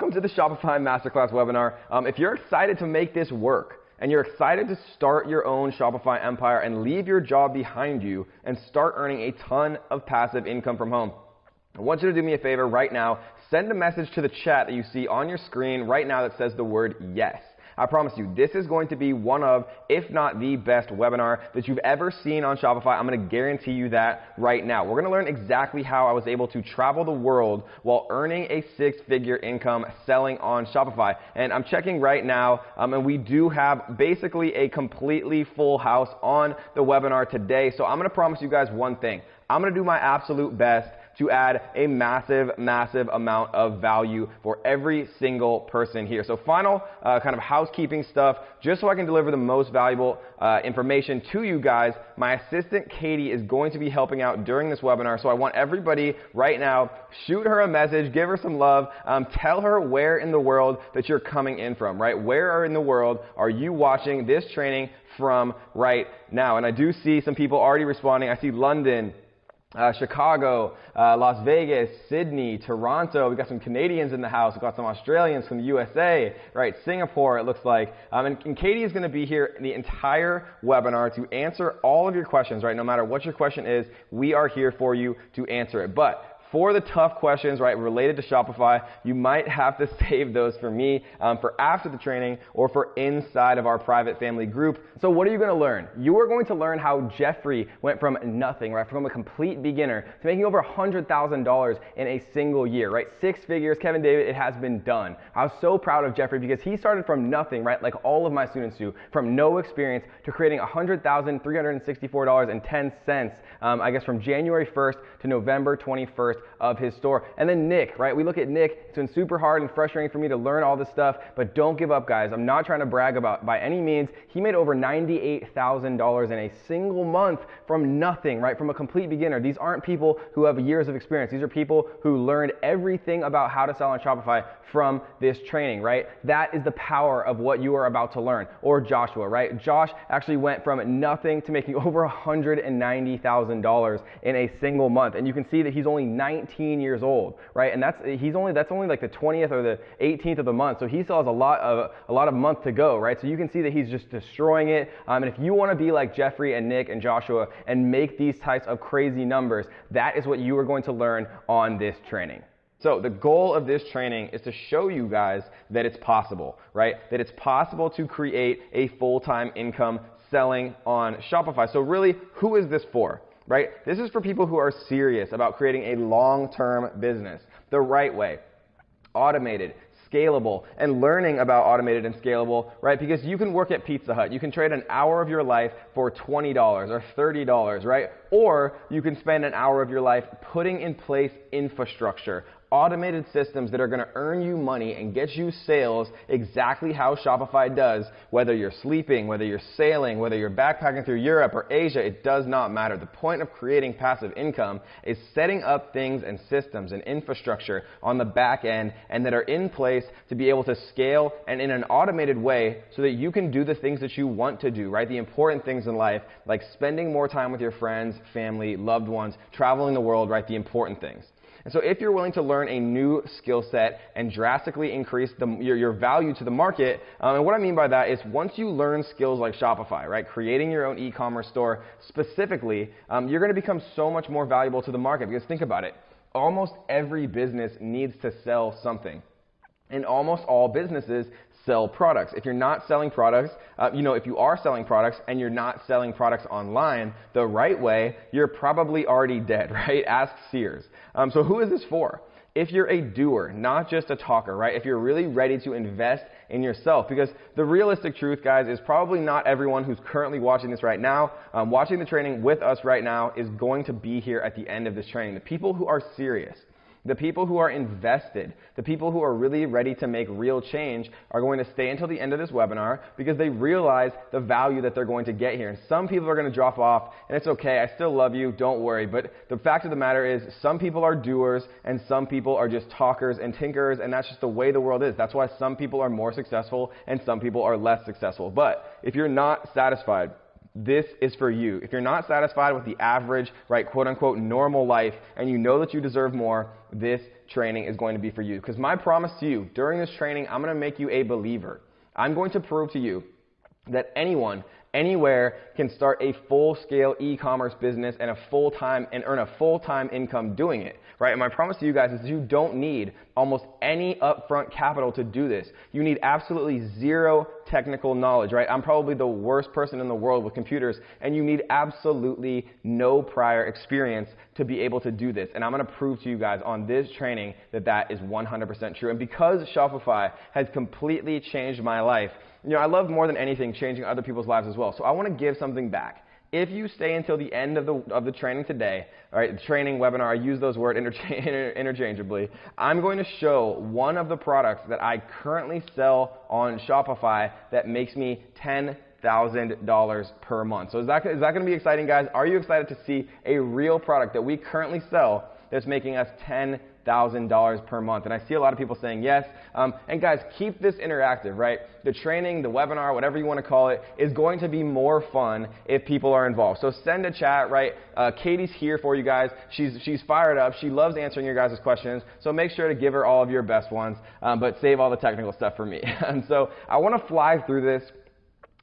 Welcome to the Shopify Masterclass webinar. If you're excited to make this work and you're excited to start your own Shopify empire and leave your job behind you and start earning a ton of passive income from home, I want you to do me a favor right now. Send a message to the chat that you see on your screen right now that says the word yes. I promise you, this is going to be one of, if not the best webinar that you've ever seen on Shopify. I'm going to guarantee you that right now. We're going to learn exactly how I was able to travel the world while earning a six-figure income selling on Shopify. And I'm checking right now, and we do have basically a completely full house on the webinar today. So I'm going to promise you guys one thing. I'm going to do my absolute best to add a massive, massive amount of value for every single person here. So final kind of housekeeping stuff, just so I can deliver the most valuable information to you guys. My assistant, Katie, is going to be helping out during this webinar. So I want everybody right now, shoot her a message, give her some love, tell her where in the world that you're coming in from, right? Where in the world are you watching this training from right now? And I do see some people already responding. I see London, Chicago, Las Vegas, Sydney, Toronto. We've got some Canadians in the house. We've got some Australians from the USA, right? Singapore, it looks like. And Katie is going to be here the entire webinar to answer all of your questions, right? No matter what your question is, we are here for you to answer it. But for the tough questions, right, related to Shopify, you might have to save those for me for after the training or for inside of our private family group. So what are you going to learn? You are going to learn how Jeffrey went from nothing, right, from a complete beginner to making over $100,000 in a single year, right? Six figures, Kevin David, it has been done. I was so proud of Jeffrey because he started from nothing, right, like all of my students do, from no experience to creating $100,364.10, I guess from January 1st to November 21st of his store. And then Nick, right? We look at Nick. It's been super hard and frustrating for me to learn all this stuff, but don't give up, guys. I'm not trying to brag about by any means. He made over $98,000 in a single month from nothing, right? From a complete beginner. These aren't people who have years of experience. These are people who learned everything about how to sell on Shopify from this training, right? That is the power of what you are about to learn. Or Joshua, right? Josh actually went from nothing to making over $190,000 in a single month. And you can see that he's only 19 years old, right? And that's only like the 20th or the 18th of the month. So he still has a lot of month to go, right? So you can see that he's just destroying it. And if you want to be like Jeffrey and Nick and Joshua and make these types of crazy numbers, that is what you are going to learn on this training. So the goal of this training is to show you guys that it's possible, right? That it's possible to create a full-time income selling on Shopify. So really, who is this for, right? This is for people who are serious about creating a long-term business the right way, automated, scalable, and learning about automated and scalable, right? Because you can work at Pizza Hut. You can trade an hour of your life for $20 or $30, right? Or you can spend an hour of your life putting in place infrastructure, automated systems that are going to earn you money and get you sales exactly how Shopify does, whether you're sleeping, whether you're sailing, whether you're backpacking through Europe or Asia, it does not matter. The point of creating passive income is setting up things and systems and infrastructure on the back end and that are in place to be able to scale and in an automated way so that you can do the things that you want to do, right? The important things in life, like spending more time with your friends, family, loved ones, traveling the world, right? The important things. And so if you're willing to learn a new skill set and drastically increase your value to the market, and what I mean by that is once you learn skills like Shopify, right, creating your own e-commerce store specifically, you're going to become so much more valuable to the market because think about it. Almost every business needs to sell something. And almost all businesses sell products. If you're not selling products, if you are selling products and you're not selling products online the right way, you're probably already dead, right? Ask Sears. So who is this for? If you're a doer, not just a talker, right? If you're really ready to invest in yourself, because the realistic truth, guys, is probably not everyone who's currently watching this right now, watching the training with us right now is going to be here at the end of this training. The people who are serious, the people who are invested, the people who are really ready to make real change are going to stay until the end of this webinar because they realize the value that they're going to get here. And some people are going to drop off, and it's okay. I still love you. Don't worry. But the fact of the matter is some people are doers and some people are just talkers and tinkerers, and that's just the way the world is. That's why some people are more successful and some people are less successful. But if you're not satisfied this is for you. If you're not satisfied with the average, right, quote unquote, normal life, and you know that you deserve more, this training is going to be for you. Because my promise to you, during this training, I'm going to make you a believer. I'm going to prove to you that anyone, anywhere can start a full-scale e-commerce business and earn a full-time income doing it, right? And my promise to you guys is you don't need almost any upfront capital to do this. You need absolutely zero technical knowledge, right? I'm probably the worst person in the world with computers, and you need absolutely no prior experience to be able to do this. And I'm going to prove to you guys on this training that that is 100% true. And because Shopify has completely changed my life, I love more than anything changing other people's lives as well. So I want to give something back. If you stay until the end of the training today, all right, the training webinar, I use those words interchangeably, I'm going to show one of the products that I currently sell on Shopify that makes me $10,000 per month. So is that going to be exciting, guys? Are you excited to see a real product that we currently sell that's making us $10,000 per month? And I see a lot of people saying yes. And guys, keep this interactive, right? The training, the webinar, whatever you want to call it, is going to be more fun if people are involved. So send a chat, right? Katie's here for you guys. She's fired up. She loves answering your guys' questions. So make sure to give her all of your best ones, but save all the technical stuff for me. And so I want to fly through this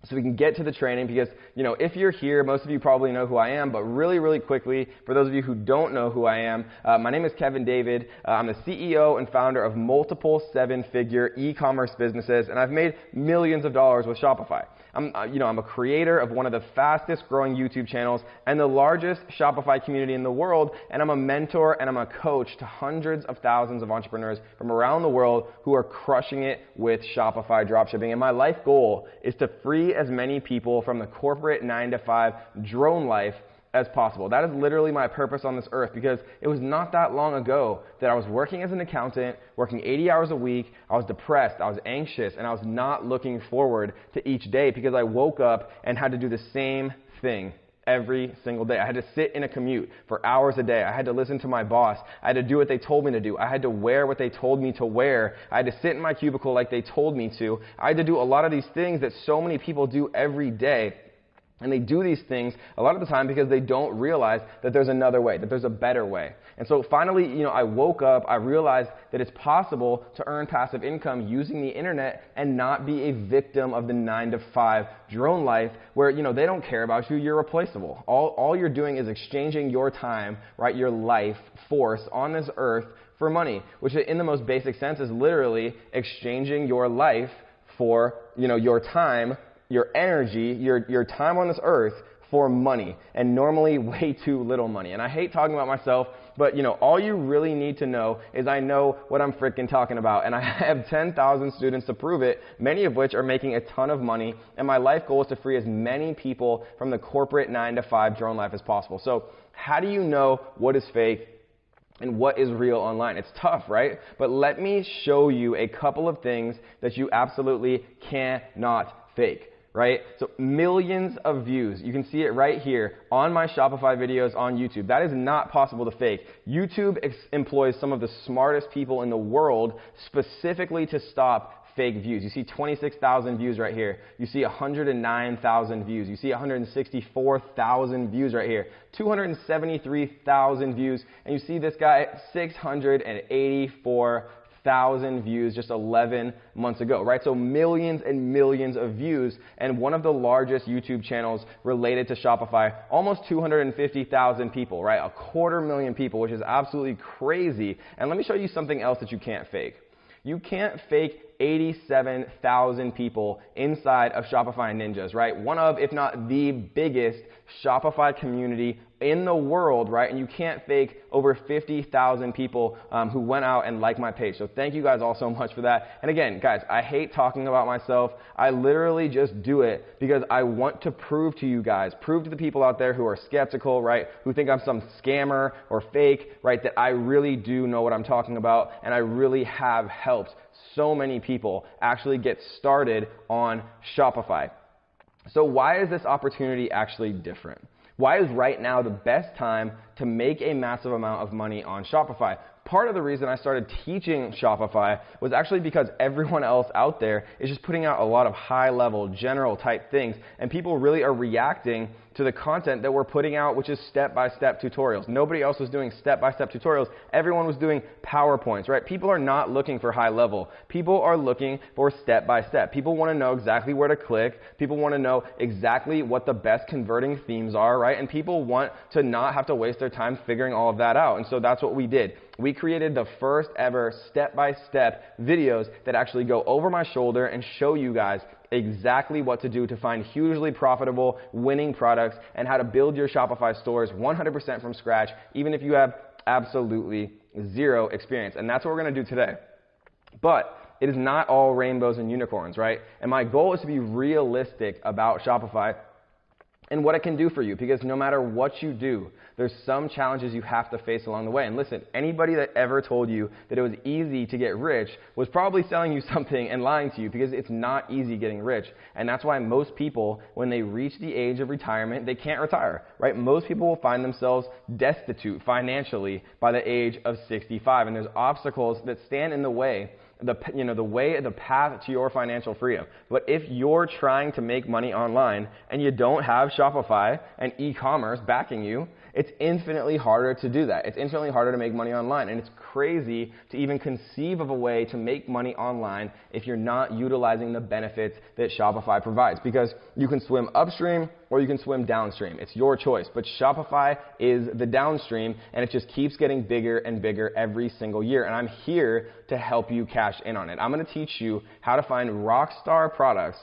so we can get to the training because, if you're here, most of you probably know who I am, but really, really quickly, for those of you who don't know who I am, my name is Kevin David. I'm the CEO and founder of multiple seven-figure e-commerce businesses, and I've made millions of dollars with Shopify. I'm a creator of one of the fastest growing YouTube channels and the largest Shopify community in the world, and I'm a mentor and I'm a coach to hundreds of thousands of entrepreneurs from around the world who are crushing it with Shopify dropshipping. And my life goal is to free as many people from the corporate 9-to-5 drone life as possible. That is literally my purpose on this earth, because it was not that long ago that I was working as an accountant, working 80 hours a week. I was depressed, I was anxious, and I was not looking forward to each day because I woke up and had to do the same thing every single day. I had to sit in a commute for hours a day. I had to listen to my boss. I had to do what they told me to do. I had to wear what they told me to wear. I had to sit in my cubicle like they told me to. I had to do a lot of these things that so many people do every day. And they do these things a lot of the time because they don't realize that there's another way, that there's a better way. And so finally, I woke up, I realized that it's possible to earn passive income using the internet and not be a victim of the 9-to-5 drone life where, they don't care about you, you're replaceable. All you're doing is exchanging your time, right, your life force on this earth for money, which in the most basic sense is literally exchanging your life for, your time, your energy, your time on this earth for money, and normally way too little money. And I hate talking about myself, but all you really need to know is I know what I'm freaking talking about, and I have 10,000 students to prove it, many of which are making a ton of money, and my life goal is to free as many people from the corporate 9-to-5 drone life as possible. So how do you know what is fake and what is real online? It's tough, right? But let me show you a couple of things that you absolutely cannot fake. Right? So millions of views. You can see it right here on my Shopify videos on YouTube. That is not possible to fake. YouTube employs some of the smartest people in the world specifically to stop fake views. You see 26,000 views right here. You see 109,000 views. You see 164,000 views right here. 273,000 views. And you see this guy 684,000 views just 11 months ago, right? So millions and millions of views, and one of the largest YouTube channels related to Shopify, almost 250,000 people, right? 250,000 people, which is absolutely crazy. And let me show you something else that you can't fake. You can't fake 87,000 people inside of Shopify Ninjas, right? One of, if not the biggest Shopify community in the world, right? And you can't fake over 50,000 people who went out and liked my page. So thank you guys all so much for that. And again, guys, I hate talking about myself. I literally just do it because I want to prove to you guys, prove to the people out there who are skeptical, right? Who think I'm some scammer or fake, right? That I really do know what I'm talking about, and I really have helped so many people actually get started on Shopify. So why is this opportunity actually different? Why is right now the best time to make a massive amount of money on Shopify? part of the reason I started teaching Shopify was actually because everyone else out there is just putting out a lot of high-level, general-type things, and people really are reacting to the content that we're putting out, which is step-by-step tutorials. Nobody else was doing step-by-step tutorials. Everyone was doing PowerPoints, right? People are not looking for high level. People are looking for step-by-step. People want to know exactly where to click. People want to know exactly what the best converting themes are, right? And people want to not have to waste their time figuring all of that out. And so that's what we did. We created the first ever step-by-step videos that actually go over my shoulder and show you guys exactly what to do to find hugely profitable, winning products and how to build your Shopify stores 100% from scratch, even if you have absolutely zero experience. And that's what we're going to do today. But it is not all rainbows and unicorns, right? And my goal is to be realistic about Shopify and what it can do for you, because no matter what you do, there's some challenges you have to face along the way. And listen, anybody that ever told you that it was easy to get rich was probably selling you something and lying to you, because it's not easy getting rich. And that's why most people, when they reach the age of retirement, they can't retire, right? Most people will find themselves destitute financially by the age of 65. And there's obstacles that stand in the way, the path to your financial freedom. But if you're trying to make money online and you don't have Shopify and e-commerce backing you, it's infinitely harder to do that. It's infinitely harder to make money online. And it's crazy to even conceive of a way to make money online if you're not utilizing the benefits that Shopify provides. Because you can swim upstream or you can swim downstream. It's your choice. But Shopify is the downstream, and it just keeps getting bigger and bigger every single year. And I'm here to help you cash in on it. I'm going to teach you how to find rock star products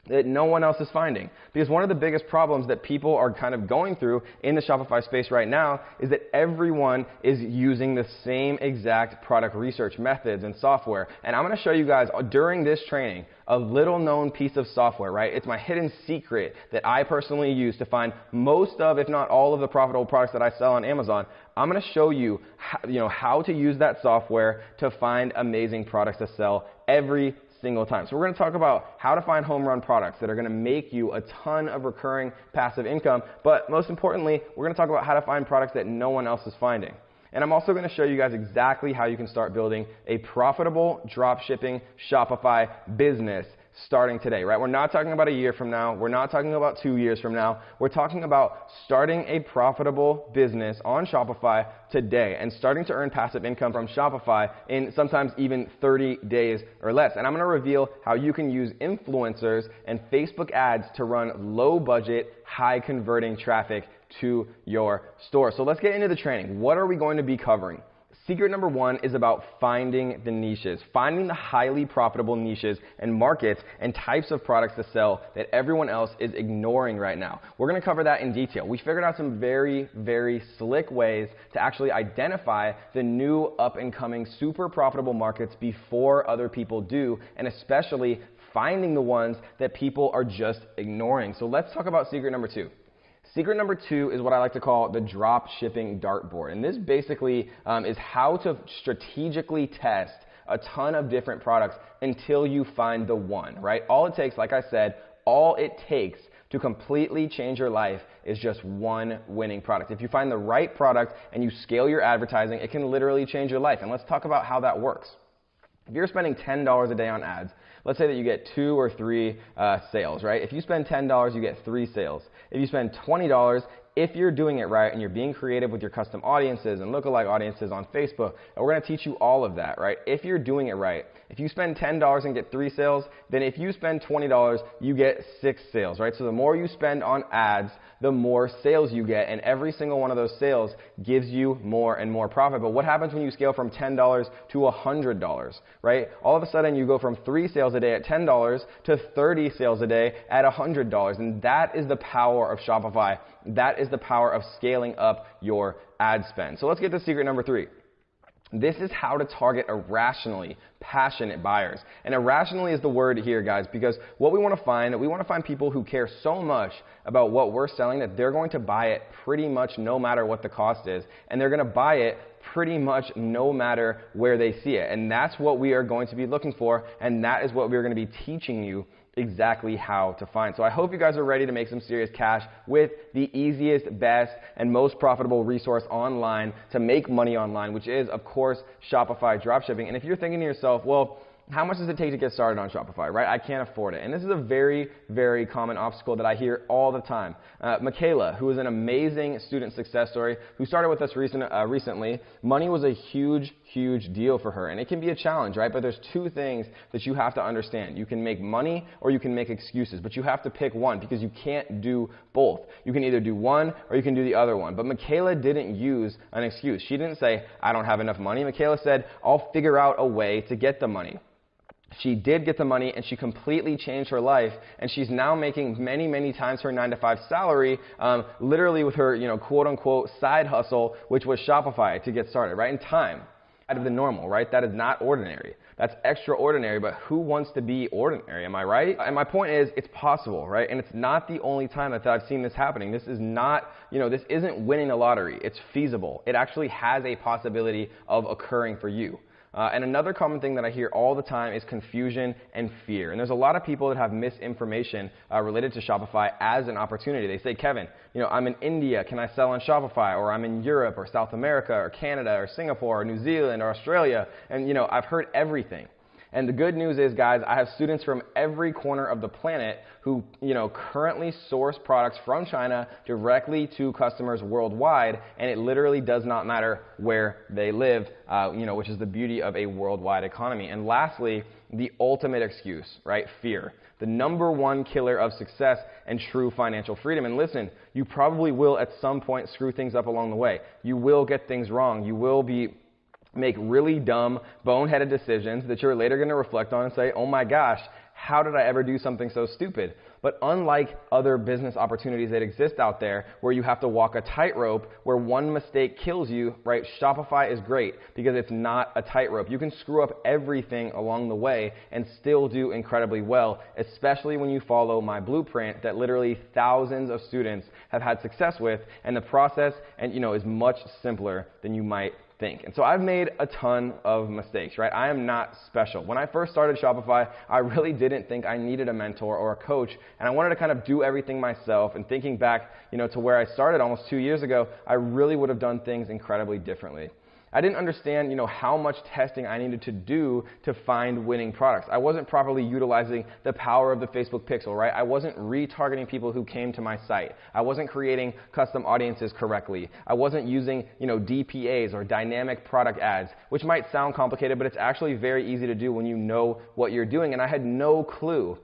that no one else is finding. Because one of the biggest problems that people are kind of going through in the Shopify space right now is that everyone is using the same exact product research methods and software. And I'm going to show you guys during this training a little known piece of software, right? It's my hidden secret that I personally use to find most of, if not all of, the profitable products that I sell on Amazon. I'm going to show you how to use that software to find amazing products to sell every single time. So we're going to talk about how to find home run products that are going to make you a ton of recurring passive income. But most importantly, we're going to talk about how to find products that no one else is finding. And I'm also going to show you guys exactly how you can start building a profitable dropshipping Shopify business starting today, right? We're not talking about a year from now. We're not talking about 2 years from now. We're talking about starting a profitable business on Shopify today and starting to earn passive income from Shopify in sometimes even 30 days or less. And I'm going to reveal how you can use influencers and Facebook ads to run low budget, high converting traffic to your store. So let's get into the training. What are we going to be covering? Secret number one is about finding the niches, finding the highly profitable niches and markets and types of products to sell that everyone else is ignoring right now. We're going to cover that in detail. We figured out some very, very slick ways to actually identify the new up-and-coming super profitable markets before other people do, and especially finding the ones that people are just ignoring. So let's talk about secret number two. Secret number two is what I like to call the drop shipping dartboard. And this basically is how to strategically test a ton of different products until you find the one, right? All it takes, like I said, all it takes to completely change your life is just one winning product. If you find the right product and you scale your advertising, it can literally change your life. And let's talk about how that works. If you're spending $10 a day on ads, let's say that you get 2 or 3 sales, right? If you spend $10, you get 3 sales. If you spend $20, if you're doing it right and you're being creative with your custom audiences and lookalike audiences on Facebook, and we're going to teach you all of that, right? If you're doing it right, if you spend $10 and get 3 sales, then if you spend $20, you get 6 sales, right? So the more you spend on ads, the more sales you get, and every single one of those sales gives you more and more profit. But what happens when you scale from $10 to $100, right? All of a sudden, you go from 3 sales a day at $10 to 30 sales a day at $100, and that is the power of Shopify. That is the power of scaling up your ad spend. So let's get to secret number 3. This is how to target irrationally passionate buyers. And irrationally is the word here, guys, because what we want to find people who care so much about what we're selling that they're going to buy it pretty much no matter what the cost is. And they're going to buy it pretty much no matter where they see it. And that's what we are going to be looking for, and that is what we're going to be teaching you exactly how to find. So I hope you guys are ready to make some serious cash with the easiest, best, and most profitable resource online to make money online, which is, of course, Shopify Dropshipping. And if you're thinking to yourself, well, how much does it take to get started on Shopify, right? I can't afford it. And this is a very, very common obstacle that I hear all the time. Michaela, who is an amazing student success story, who started with us recently, money was a huge, huge deal for her. And it can be a challenge, right? But there's two things that you have to understand. You can make money or you can make excuses, but you have to pick one because you can't do both. You can either do one or you can do the other one. But Michaela didn't use an excuse. She didn't say, I don't have enough money. Michaela said, I'll figure out a way to get the money. She did get the money, and she completely changed her life, and she's now making many, many times her 9-to-5 salary, literally with her, quote-unquote side hustle, which was Shopify to get started, right? In time, out of the normal, right? That is not ordinary. That's extraordinary, but who wants to be ordinary? Am I right? And my point is, it's possible, right? And it's not the only time that I've seen this happening. This is not, this isn't winning the lottery. It's feasible. It actually has a possibility of occurring for you. And another common thing that I hear all the time is confusion and fear. And there's a lot of people that have misinformation related to Shopify as an opportunity. They say, Kevin, I'm in India, can I sell on Shopify? Or I'm in Europe or South America or Canada or Singapore or New Zealand or Australia. And I've heard everything. And the good news is, guys, I have students from every corner of the planet who, currently source products from China directly to customers worldwide, and it literally does not matter where they live, which is the beauty of a worldwide economy. And lastly, the ultimate excuse, right? Fear. The number one killer of success and true financial freedom. And listen, you probably will at some point screw things up along the way. You will get things wrong. You will make really dumb, boneheaded decisions that you're later going to reflect on and say, oh my gosh, how did I ever do something so stupid? But unlike other business opportunities that exist out there where you have to walk a tightrope where one mistake kills you, right? Shopify is great because it's not a tightrope. You can screw up everything along the way and still do incredibly well, especially when you follow my blueprint that literally thousands of students have had success with, and the process is much simpler than you might think. And so I've made a ton of mistakes, right? I am not special. When I first started Shopify, I really didn't think I needed a mentor or a coach, and I wanted to kind of do everything myself. And thinking back, to where I started almost 2 years ago, I really would have done things incredibly differently. I didn't understand, how much testing I needed to do to find winning products. I wasn't properly utilizing the power of the Facebook pixel, right? I wasn't retargeting people who came to my site. I wasn't creating custom audiences correctly. I wasn't using, DPAs or dynamic product ads, which might sound complicated, but it's actually very easy to do when you know what you're doing. And I had no clue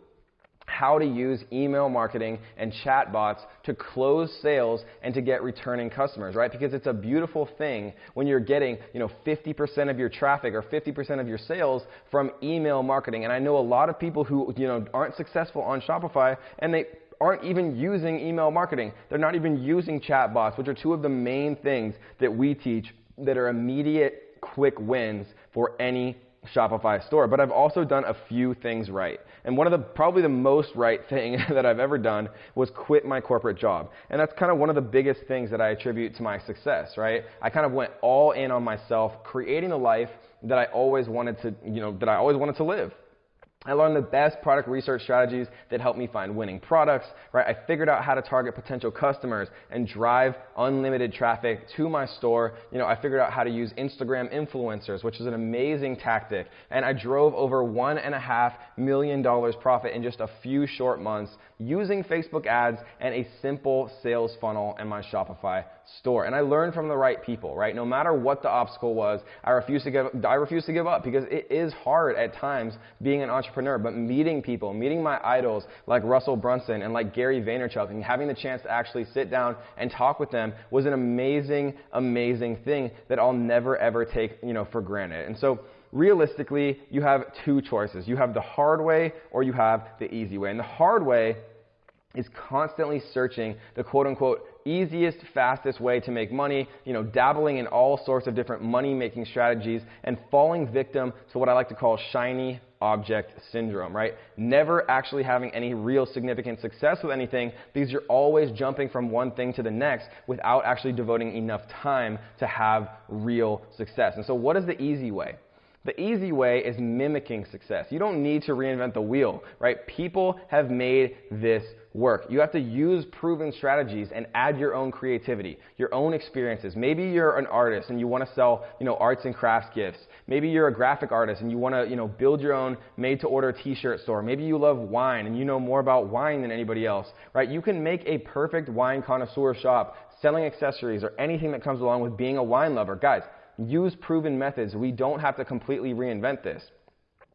how to use email marketing and chatbots to close sales and to get returning customers, right? Because it's a beautiful thing when you're getting, 50% of your traffic or 50% of your sales from email marketing. And I know a lot of people who, aren't successful on Shopify, and they aren't even using email marketing. They're not even using chatbots, which are two of the main things that we teach that are immediate, quick wins for any Shopify store. But I've also done a few things right. And probably the most right thing that I've ever done was quit my corporate job. And that's kind of one of the biggest things that I attribute to my success, right? I kind of went all in on myself, creating a life that I always wanted to live. I learned the best product research strategies that helped me find winning products, right? I figured out how to target potential customers and drive unlimited traffic to my store. I figured out how to use Instagram influencers, which is an amazing tactic. And I drove over $1.5 million profit in just a few short months using Facebook ads and a simple sales funnel in my Shopify store. And I learned from the right people, right? No matter what the obstacle was, I refused to give up because it is hard at times being an entrepreneur, but meeting people, meeting my idols like Russell Brunson and like Gary Vaynerchuk, and having the chance to actually sit down and talk with them was an amazing, amazing thing that I'll never ever take, for granted. And so realistically, you have two choices. You have the hard way or you have the easy way. And the hard way is constantly searching the quote-unquote easiest, fastest way to make money, dabbling in all sorts of different money-making strategies and falling victim to what I like to call shiny object syndrome, right? Never actually having any real significant success with anything because you're always jumping from one thing to the next without actually devoting enough time to have real success. And so what is the easy way? The easy way is mimicking success. You don't need to reinvent the wheel, right? People have made this work. You have to use proven strategies and add your own creativity, your own experiences. Maybe you're an artist and you want to sell, arts and crafts gifts. Maybe you're a graphic artist and you want to, build your own made-to-order t-shirt store. Maybe you love wine and you know more about wine than anybody else, right? You can make a perfect wine connoisseur shop selling accessories or anything that comes along with being a wine lover. Guys, use proven methods. We don't have to completely reinvent this.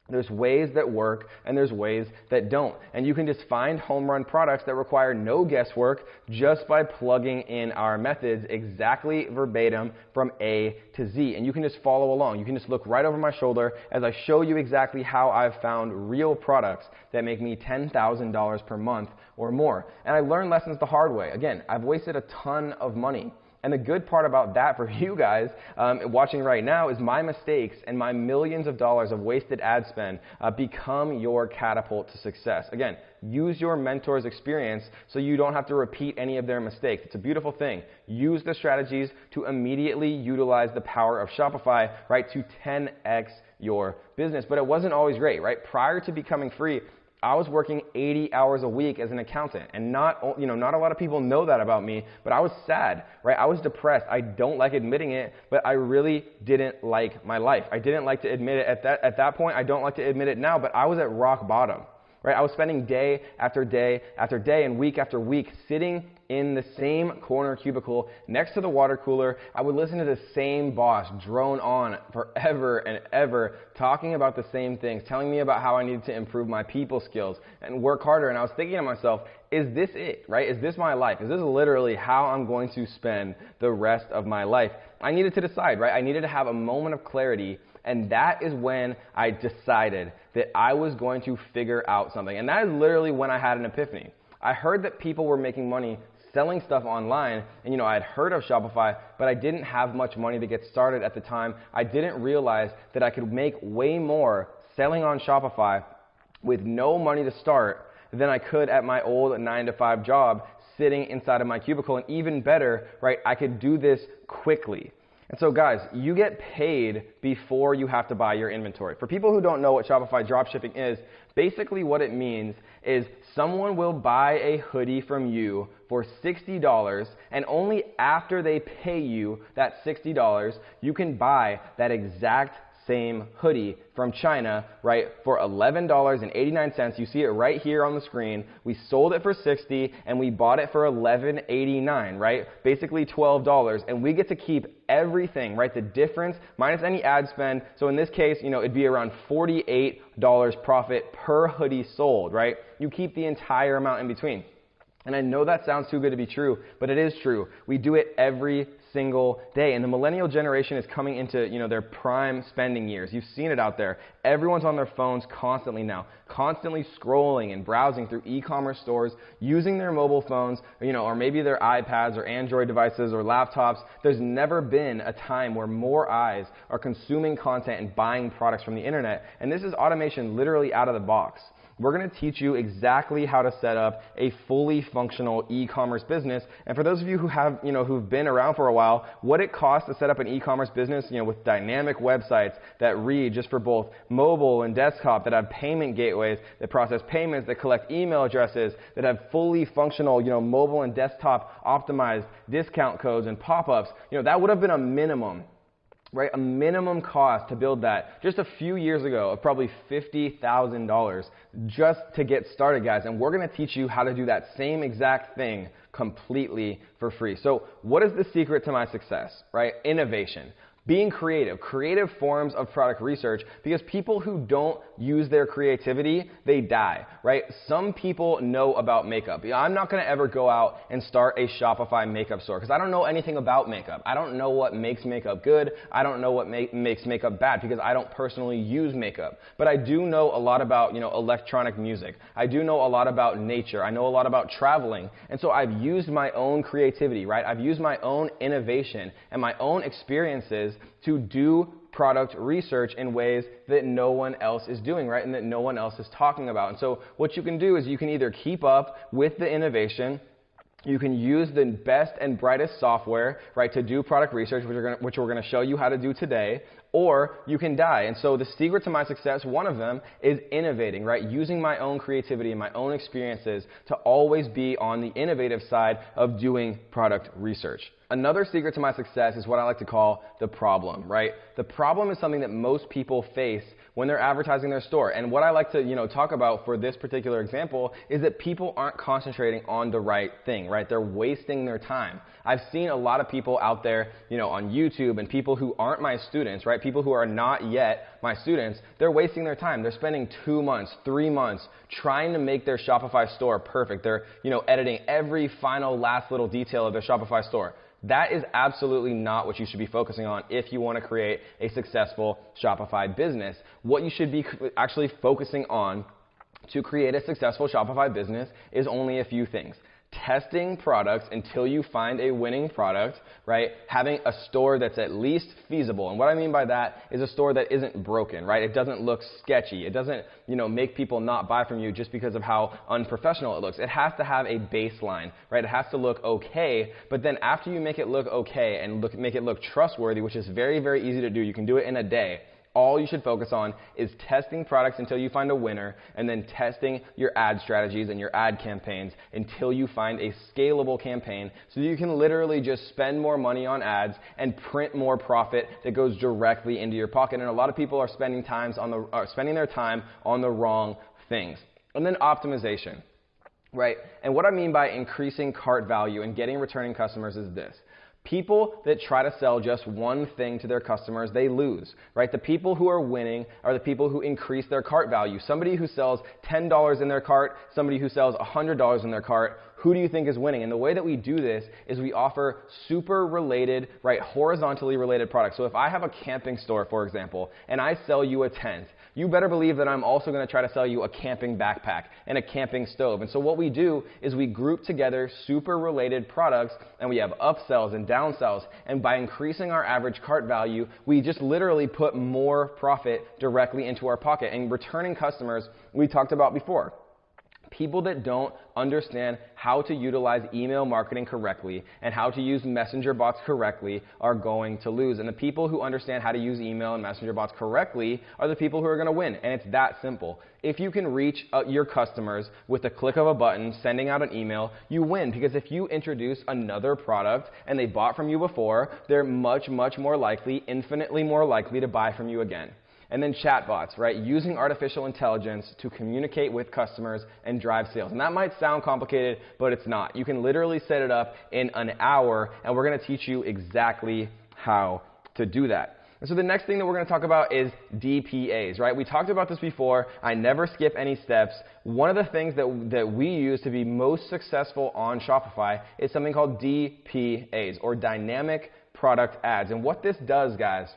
There's ways that work and there's ways that don't. And you can just find home run products that require no guesswork just by plugging in our methods exactly verbatim from A to Z. And you can just follow along. You can just look right over my shoulder as I show you exactly how I've found real products that make me $10,000 per month or more. And I learned lessons the hard way. Again, I've wasted a ton of money. And the good part about that for you guys watching right now is my mistakes and my millions of dollars of wasted ad spend become your catapult to success. Again, use your mentor's experience so you don't have to repeat any of their mistakes. It's a beautiful thing. Use the strategies to immediately utilize the power of Shopify, right, to 10x your business. But it wasn't always great, right? Prior to becoming free, I was working 80 hours a week as an accountant, and not a lot of people know that about me, but I was sad, right? I was depressed. I don't like admitting it, but I really didn't like my life. I didn't like to admit it at that point. I don't like to admit it now, but I was at rock bottom, right? I was spending day after day after day and week after week sitting in the same corner cubicle next to the water cooler. I would listen to the same boss drone on forever and ever, talking about the same things, telling me about how I needed to improve my people skills and work harder. And I was thinking to myself, is this it, right? Is this my life? Is this literally how I'm going to spend the rest of my life? I needed to decide, right? I needed to have a moment of clarity. And that is when I decided that I was going to figure out something. And that is literally when I had an epiphany. I heard that people were making money selling stuff online, and I had heard of Shopify, but I didn't have much money to get started at the time. I didn't realize that I could make way more selling on Shopify with no money to start than I could at my old 9-to-5 job sitting inside of my cubicle. And even better, right, I could do this quickly. And so guys, you get paid before you have to buy your inventory. For people who don't know what Shopify Dropshipping is, basically what it means is someone will buy a hoodie from you for $60, and only after they pay you that $60, you can buy that exact same hoodie from China, right, for $11.89. You see it right here on the screen. We sold it for $60 and we bought it for $11.89, right? Basically $12, and we get to keep everything, right? The difference minus any ad spend. So in this case, it'd be around $48 profit per hoodie sold, right? You keep the entire amount in between. And I know that sounds too good to be true, but it is true. We do it every single day. And the millennial generation is coming into, their prime spending years. You've seen it out there. Everyone's on their phones constantly now, constantly scrolling and browsing through e-commerce stores, using their mobile phones, or maybe their iPads or Android devices or laptops. There's never been a time where more eyes are consuming content and buying products from the internet. And this is automation literally out of the box. We're going to teach you exactly how to set up a fully functional e-commerce business. And for those of you who have, who've been around for a while, what it costs to set up an e-commerce business, with dynamic websites that read just for both mobile and desktop, that have payment gateways, that process payments, that collect email addresses, that have fully functional, mobile and desktop optimized discount codes and pop-ups, that would have been a minimum. Right, a minimum cost to build that just a few years ago of probably $50,000 just to get started, guys. And we're going to teach you how to do that same exact thing completely for free. So what is the secret to my success, right? Innovation. Being creative, creative forms of product research, because people who don't use their creativity, they die, right? Some people know about makeup. I'm not going to ever go out and start a Shopify makeup store because I don't know anything about makeup. I don't know what makes makeup good. I don't know what makes makeup bad because I don't personally use makeup. But I do know a lot about, electronic music. I do know a lot about nature. I know a lot about traveling. And so I've used my own creativity, right? I've used my own innovation and my own experiences to do product research in ways that no one else is doing, right, and that no one else is talking about. And so what you can do is you can either keep up with the innovation, you can use the best and brightest software, right, to do product research, which we're going to show you how to do today, or you can die. And so the secret to my success, one of them, is innovating, right, using my own creativity and my own experiences to always be on the innovative side of doing product research. Another secret to my success is what I like to call the problem, right? The problem is something that most people face when they're advertising their store. And what I like to, talk about for this particular example is that people aren't concentrating on the right thing, right? They're wasting their time. I've seen a lot of people out there, on YouTube, and people who aren't my students, right? People who are not yet my students, they're wasting their time. They're spending 2 months, 3 months trying to make their Shopify store perfect. They're, editing every final last little detail of their Shopify store. That is absolutely not what you should be focusing on if you want to create a successful Shopify business. What you should be actually focusing on to create a successful Shopify business is only a few things. Testing products until you find a winning product, right? Having a store that's at least feasible. And what I mean by that is a store that isn't broken, right? It doesn't look sketchy. It doesn't, make people not buy from you just because of how unprofessional it looks. It has to have a baseline, right? It has to look okay, but then after you make it look okay and make it look trustworthy, which is very, very easy to do, you can do it in a day. All you should focus on is testing products until you find a winner, and then testing your ad strategies and your ad campaigns until you find a scalable campaign so you can literally just spend more money on ads and print more profit that goes directly into your pocket. And a lot of people are spending their time on the wrong things. And then optimization, right? And what I mean by increasing cart value and getting returning customers is this. People that try to sell just one thing to their customers, they lose, right? The people who are winning are the people who increase their cart value. Somebody who sells $10 in their cart, somebody who sells $100 in their cart, who do you think is winning? And the way that we do this is we offer super related, right, horizontally related products. So if I have a camping store, for example, and I sell you a tent, you better believe that I'm also going to try to sell you a camping backpack and a camping stove. And so what we do is we group together super related products, and we have upsells and downsells. And by increasing our average cart value, we just literally put more profit directly into our pocket. And returning customers, we talked about before. People that don't understand how to utilize email marketing correctly and how to use messenger bots correctly are going to lose. And the people who understand how to use email and messenger bots correctly are the people who are going to win. And it's that simple. If you can reach your customers with a click of a button, sending out an email, you win. Because if you introduce another product and they bought from you before, they're much, much more likely, infinitely more likely to buy from you again. And then chatbots, right? Using artificial intelligence to communicate with customers and drive sales. And that might sound complicated, but it's not. You can literally set it up in an hour, and we're going to teach you exactly how to do that. And so the next thing that we're going to talk about is DPAs, right? We talked about this before. I never skip any steps. One of the things that we use to be most successful on Shopify is something called DPAs, or dynamic product ads. And what this does, guys,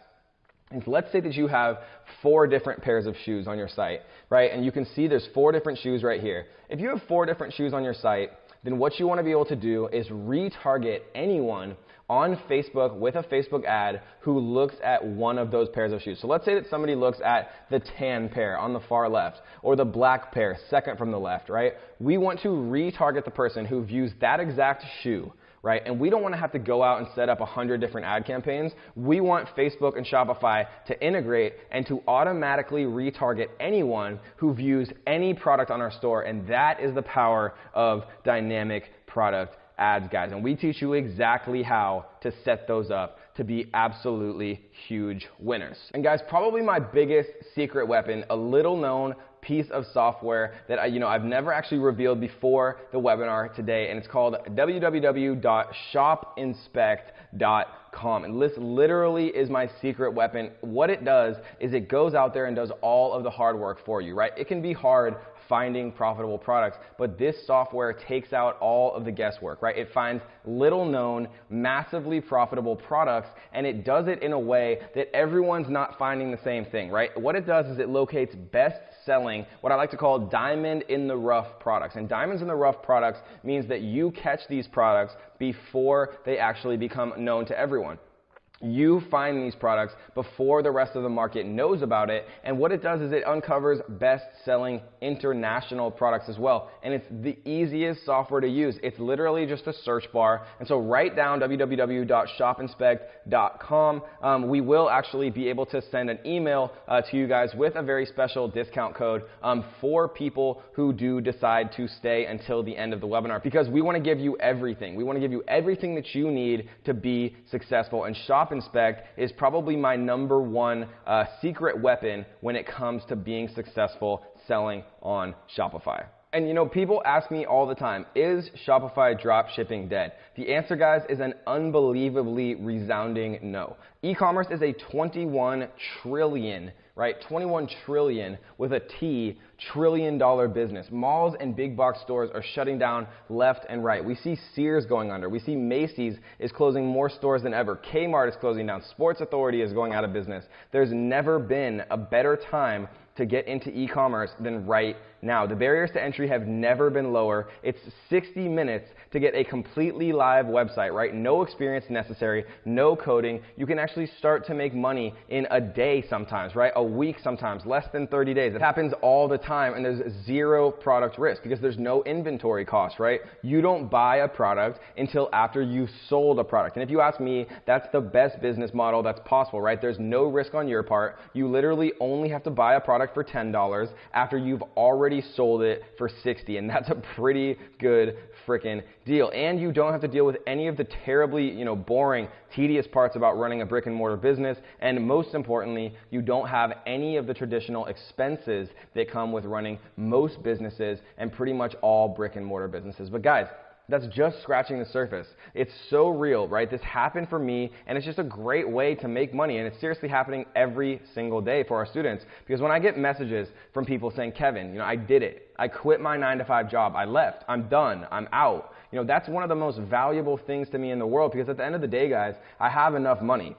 is let's say that you have 4 different pairs of shoes on your site, right? And you can see there's 4 different shoes right here. If you have 4 different shoes on your site, then what you want to be able to do is retarget anyone on Facebook with a Facebook ad who looks at one of those pairs of shoes. So let's say that somebody looks at the tan pair on the far left, or the black pair second from the left, right? We want to retarget the person who views that exact shoe, right? And we don't want to have to go out and set up 100 different ad campaigns. We want Facebook and Shopify to integrate and to automatically retarget anyone who views any product on our store. And that is the power of dynamic product ads, guys. And we teach you exactly how to set those up to be absolutely huge winners. And guys, probably my biggest secret weapon, a little known piece of software that I've never actually revealed before the webinar today, and it's called www.shopinspect.com. And this literally is my secret weapon. What it does is it goes out there and does all of the hard work for you, right? It can be hard finding profitable products, but this software takes out all of the guesswork, right? It finds little known, massively profitable products, and it does it in a way that everyone's not finding the same thing, right? What it does is it locates best selling, what I like to call diamond in the rough products. And diamonds in the rough products means that you catch these products before they actually become known to everyone. You find these products before the rest of the market knows about it, and what it does is it uncovers best-selling international products as well, and it's the easiest software to use. It's literally just a search bar, and so write down www.shopinspect.com. We will actually be able to send an email to you guys with a very special discount code for people who do decide to stay until the end of the webinar, because we want to give you everything. We want to give you everything that you need to be successful, and Inspect is probably my number one secret weapon when it comes to being successful selling on Shopify. And you know, people ask me all the time, is Shopify dropshipping dead? The answer, guys, is an unbelievably resounding no. E-commerce is a 21 trillion, right? 21 trillion with a T, trillion-dollar business. Malls and big box stores are shutting down left and right. We see Sears going under. We see Macy's is closing more stores than ever. Kmart is closing down. Sports Authority is going out of business. There's never been a better time to get into e-commerce than right now. The barriers to entry have never been lower. It's 60 minutes to get a completely live website, right? No experience necessary, no coding. You can actually start to make money in a day sometimes, right? A week sometimes, less than 30 days. It happens all the time, and there's zero product risk because there's no inventory cost, right? You don't buy a product until after you've sold a product. And if you ask me, that's the best business model that's possible, right? There's no risk on your part. You literally only have to buy a product for $10 after you've already sold it for $60, and that's a pretty good freaking deal. And you don't have to deal with any of the terribly, boring, tedious parts about running a brick and mortar business, and most importantly, you don't have any of the traditional expenses that come with running most businesses and pretty much all brick and mortar businesses. But guys, that's just scratching the surface. It's so real, right? This happened for me, and it's just a great way to make money, and it's seriously happening every single day for our students. Because when I get messages from people saying, Kevin, I did it. I quit my 9-to-5 job. I left. I'm done. I'm out. That's one of the most valuable things to me in the world, because at the end of the day, guys, I have enough money.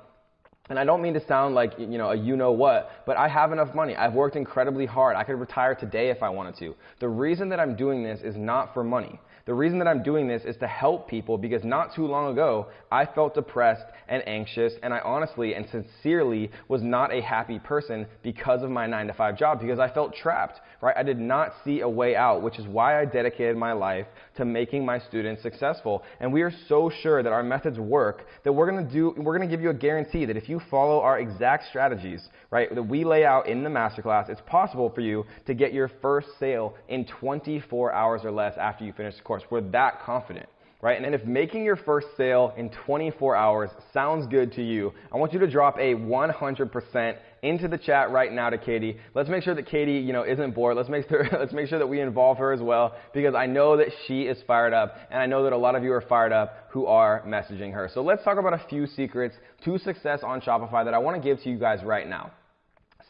And I don't mean to sound like, a you-know-what, but I have enough money. I've worked incredibly hard. I could retire today if I wanted to. The reason that I'm doing this is not for money. The reason that I'm doing this is to help people, because not too long ago, I felt depressed and anxious, and I honestly and sincerely was not a happy person because of my 9-to-5 job, because I felt trapped, right? I did not see a way out, which is why I dedicated my life to making my students successful. And we are so sure that our methods work that we're going to give you a guarantee that if you follow our exact strategies, right, that we lay out in the masterclass, it's possible for you to get your first sale in 24 hours or less after you finish the course. We're that confident, right? And if making your first sale in 24 hours sounds good to you, I want you to drop a 100% into the chat right now to Katie. Let's make sure that Katie, isn't bored. Let's make sure that we involve her as well, because I know that she is fired up, and I know that a lot of you are fired up who are messaging her. So let's talk about a few secrets to success on Shopify that I want to give to you guys right now.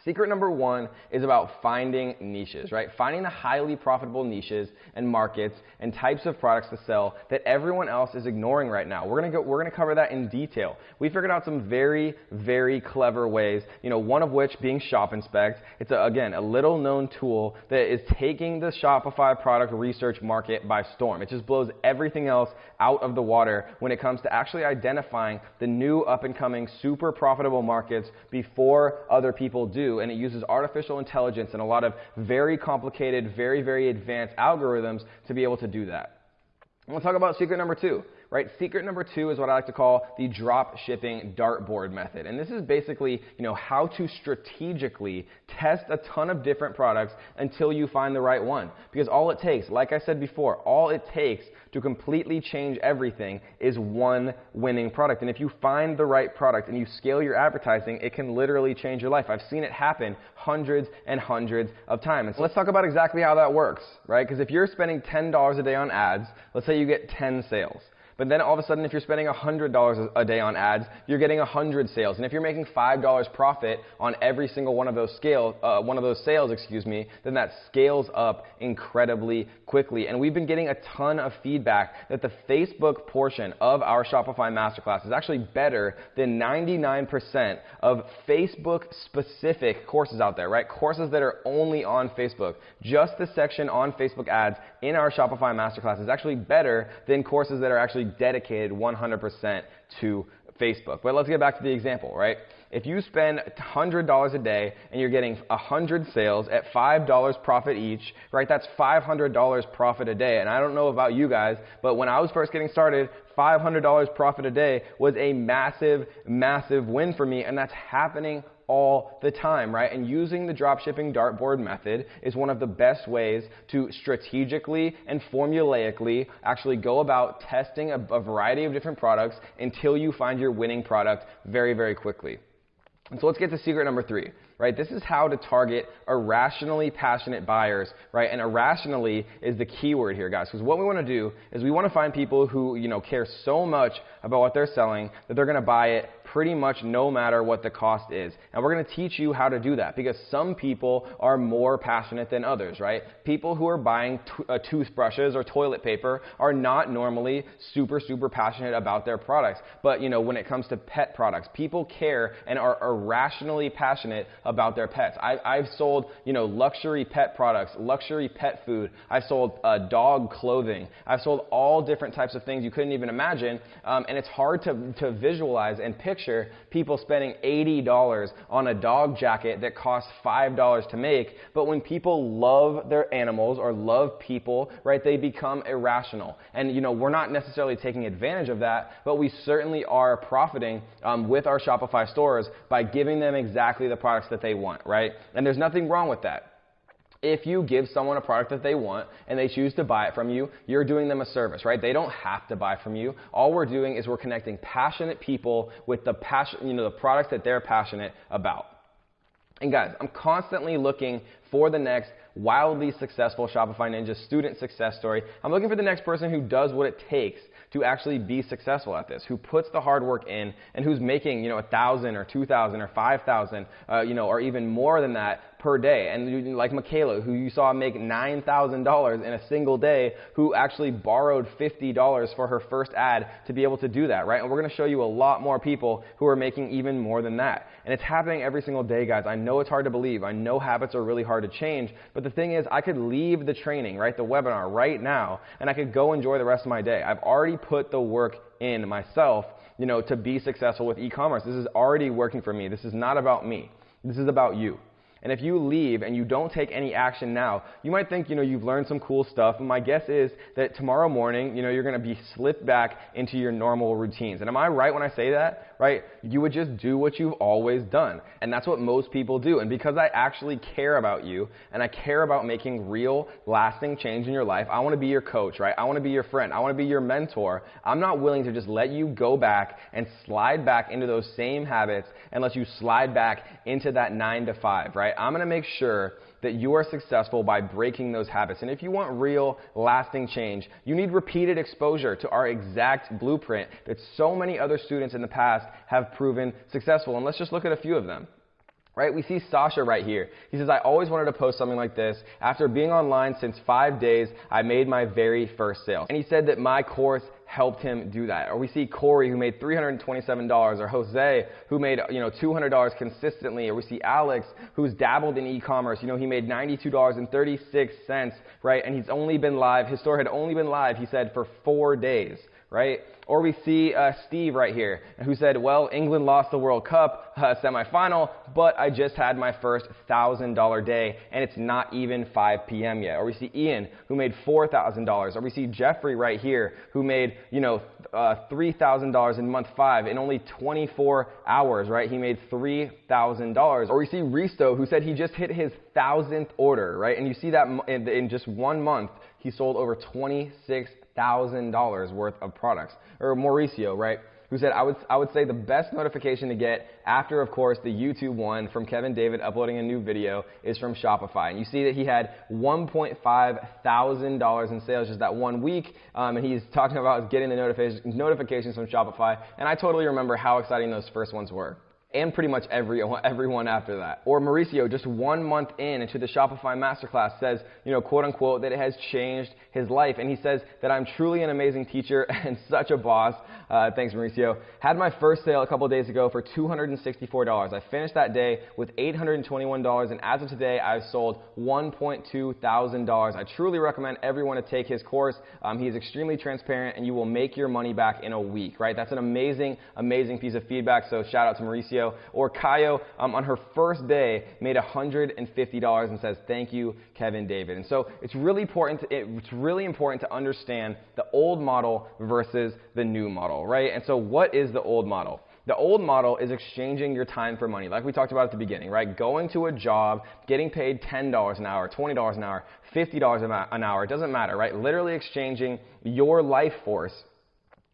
Secret number one is about finding niches, right? Finding the highly profitable niches and markets and types of products to sell that everyone else is ignoring right now. We're gonna cover that in detail. We figured out some very, very clever ways, one of which being Shop Inspect. It's again a little known tool that is taking the Shopify product research market by storm. It just blows everything else out of the water when it comes to actually identifying the new up and coming super profitable markets before other people do. And it uses artificial intelligence and a lot of very complicated, very, very advanced algorithms to be able to do that. And we'll talk about secret number two, right? Secret number two is what I like to call the drop shipping dartboard method. And this is basically, how to strategically test a ton of different products until you find the right one. Because all it takes, like I said before, all it takes to completely change everything is one winning product. And if you find the right product and you scale your advertising, it can literally change your life. I've seen it happen hundreds and hundreds of times. And so let's talk about exactly how that works, right? Because if you're spending $10 a day on ads, let's say you get 10 sales. But then all of a sudden, if you're spending $100 a day on ads, you're getting 100 sales. And if you're making $5 profit on every single one of those sales, then that scales up incredibly quickly. And we've been getting a ton of feedback that the Facebook portion of our Shopify Masterclass is actually better than 99% of Facebook-specific courses out there, right? Courses that are only on Facebook. Just the section on Facebook ads in our Shopify Masterclass is actually better than courses that are actually dedicated 100% to Facebook. But let's get back to the example, right? If you spend $100 a day and you're getting 100 sales at $5 profit each, right? That's $500 profit a day. And I don't know about you guys, but when I was first getting started, $500 profit a day was a massive, massive win for me, and that's happening all the time, right? And using the dropshipping dartboard method is one of the best ways to strategically and formulaically actually go about testing a variety of different products until you find your winning product very, very quickly. And so let's get to secret number 3, right? This is how to target irrationally passionate buyers, right? And irrationally is the key word here, guys, because what we want to do is we want to find people who, care so much about what they're selling that they're going to buy it pretty much no matter what the cost is. And we're going to teach you how to do that because some people are more passionate than others, right? People who are buying toothbrushes or toilet paper are not normally super, super passionate about their products. But, when it comes to pet products, people care and are irrationally passionate about their pets. I've sold, luxury pet products, luxury pet food. I've sold dog clothing. I've sold all different types of things you couldn't even imagine. And it's hard to visualize and picture people spending $80 on a dog jacket that costs $5 to make. But when people love their animals or love people, right, they become irrational. And, we're not necessarily taking advantage of that, but we certainly are profiting with our Shopify stores by giving them exactly the products that they want, right? And there's nothing wrong with that. If you give someone a product that they want and they choose to buy it from you, you're doing them a service, right? They don't have to buy from you. All we're doing is we're connecting passionate people with the the products that they're passionate about. And guys, I'm constantly looking for the next wildly successful Shopify Ninja student success story. I'm looking for the next person who does what it takes to actually be successful at this, who puts the hard work in and who's making, $1,000 or $2,000 or $5,000, or even more than that per day. And like Michaela, who you saw make $9,000 in a single day, who actually borrowed $50 for her first ad to be able to do that, right? And we're going to show you a lot more people who are making even more than that. And it's happening every single day, guys. I know it's hard to believe. I know habits are really hard to change. But the thing is, I could leave the training, right, the webinar right now, and I could go enjoy the rest of my day. I've already put the work in myself, to be successful with e-commerce. This is already working for me. This is not about me. This is about you. And if you leave and you don't take any action now, you might think, you've learned some cool stuff. And my guess is that tomorrow morning, you're going to be slipped back into your normal routines. And am I right when I say that? Right? You would just do what you've always done. And that's what most people do. And because I actually care about you and I care about making real, lasting change in your life, I want to be your coach, right? I want to be your friend. I want to be your mentor. I'm not willing to just let you go back and slide back into those same habits and let you slide back into that 9 to 5, right? I'm going to make sure that you are successful by breaking those habits. And if you want real, lasting change, you need repeated exposure to our exact blueprint that so many other students in the past have proven successful. And let's just look at a few of them. Right? We see Sasha right here. He says, I always wanted to post something like this. After being online since 5 days, I made my very first sale. And he said that my course helped him do that. Or we see Corey, who made $327, or Jose, who made $200 consistently. Or we see Alex, who's dabbled in e-commerce. He made $92.36, right? And he's only been live. His store had only been live, he said, for 4 days. Right? Or we see Steve right here, who said, well, England lost the World Cup semifinal, but I just had my first $1,000 day, and it's not even 5 p.m. yet. Or we see Ian, who made $4,000. Or we see Jeffrey right here, who made, $3,000 in month 5 in only 24 hours, right? He made $3,000. Or we see Risto, who said he just hit his 1,000th order, right? And you see that in just 1 month, he sold over $26,000 worth of products. Or Mauricio, right, who said, I would say the best notification to get after, of course, the YouTube one from Kevin David uploading a new video is from Shopify. And you see that he had $1.5 thousand in sales just that 1 week. And he's talking about getting the notifications from Shopify. And I totally remember how exciting those first ones were. and pretty much everyone after that. Or Mauricio, just 1 month into the Shopify Masterclass, says, quote unquote, that it has changed his life. And he says that I'm truly an amazing teacher and such a boss. Thanks, Mauricio. Had my first sale a couple days ago for $264. I finished that day with $821, and as of today, I've sold $1.2 thousand. I truly recommend everyone to take his course. He is extremely transparent, and you will make your money back in a week, right? That's an amazing, amazing piece of feedback, so shout out to Mauricio. Or Kayo, on her first day, made $150 and says, thank you, Kevin David. And so it's really important to understand the old model versus the new model, right? And so what is the old model? The old model is exchanging your time for money, like we talked about at the beginning, right? Going to a job, getting paid $10 an hour, $20 an hour, $50 an hour, it doesn't matter, right? Literally exchanging your life force,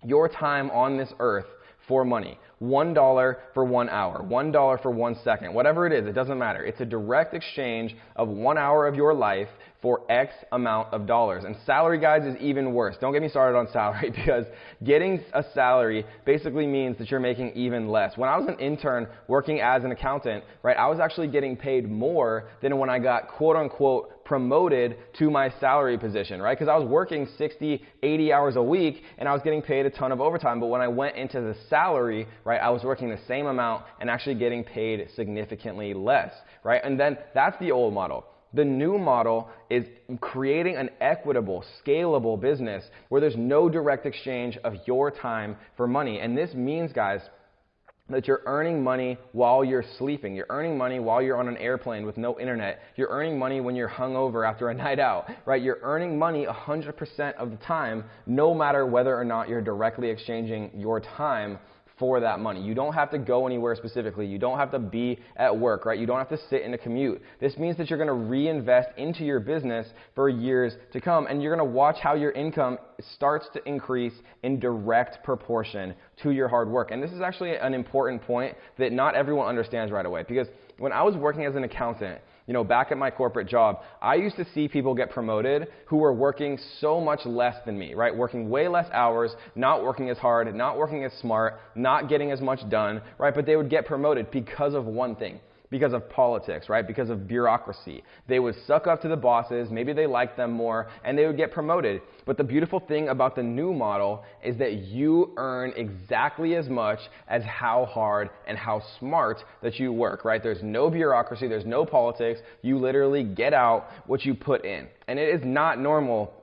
your time on this earth for money. $1 for 1 hour, $1 for 1 second, whatever it is, it doesn't matter. It's a direct exchange of 1 hour of your life for X amount of dollars. And salary, guys, is even worse. Don't get me started on salary, because getting a salary basically means that you're making even less. When I was an intern working as an accountant, right, I was actually getting paid more than when I got quote unquote promoted to my salary position, right? Because I was working 60, 80 hours a week and I was getting paid a ton of overtime. But when I went into the salary, right, I was working the same amount and actually getting paid significantly less, right? And then that's the old model. The new model is creating an equitable, scalable business where there's no direct exchange of your time for money. And this means, guys, that you're earning money while you're sleeping. You're earning money while you're on an airplane with no internet. You're earning money when you're hungover after a night out, right? You're earning money 100% of the time, no matter whether or not you're directly exchanging your time for that money. You don't have to go anywhere specifically. You don't have to be at work, right? You don't have to sit in a commute. This means that you're going to reinvest into your business for years to come, and you're going to watch how your income starts to increase in direct proportion to your hard work. And this is actually an important point that not everyone understands right away, because when I was working as an accountant, back at my corporate job, I used to see people get promoted who were working so much less than me, right? Working way less hours, not working as hard, not working as smart, not getting as much done, right? But they would get promoted because of one thing. Because of politics, right? Because of bureaucracy. They would suck up to the bosses, maybe they liked them more, and they would get promoted. But the beautiful thing about the new model is that you earn exactly as much as how hard and how smart that you work, right? There's no bureaucracy, there's no politics. You literally get out what you put in. And it is not normal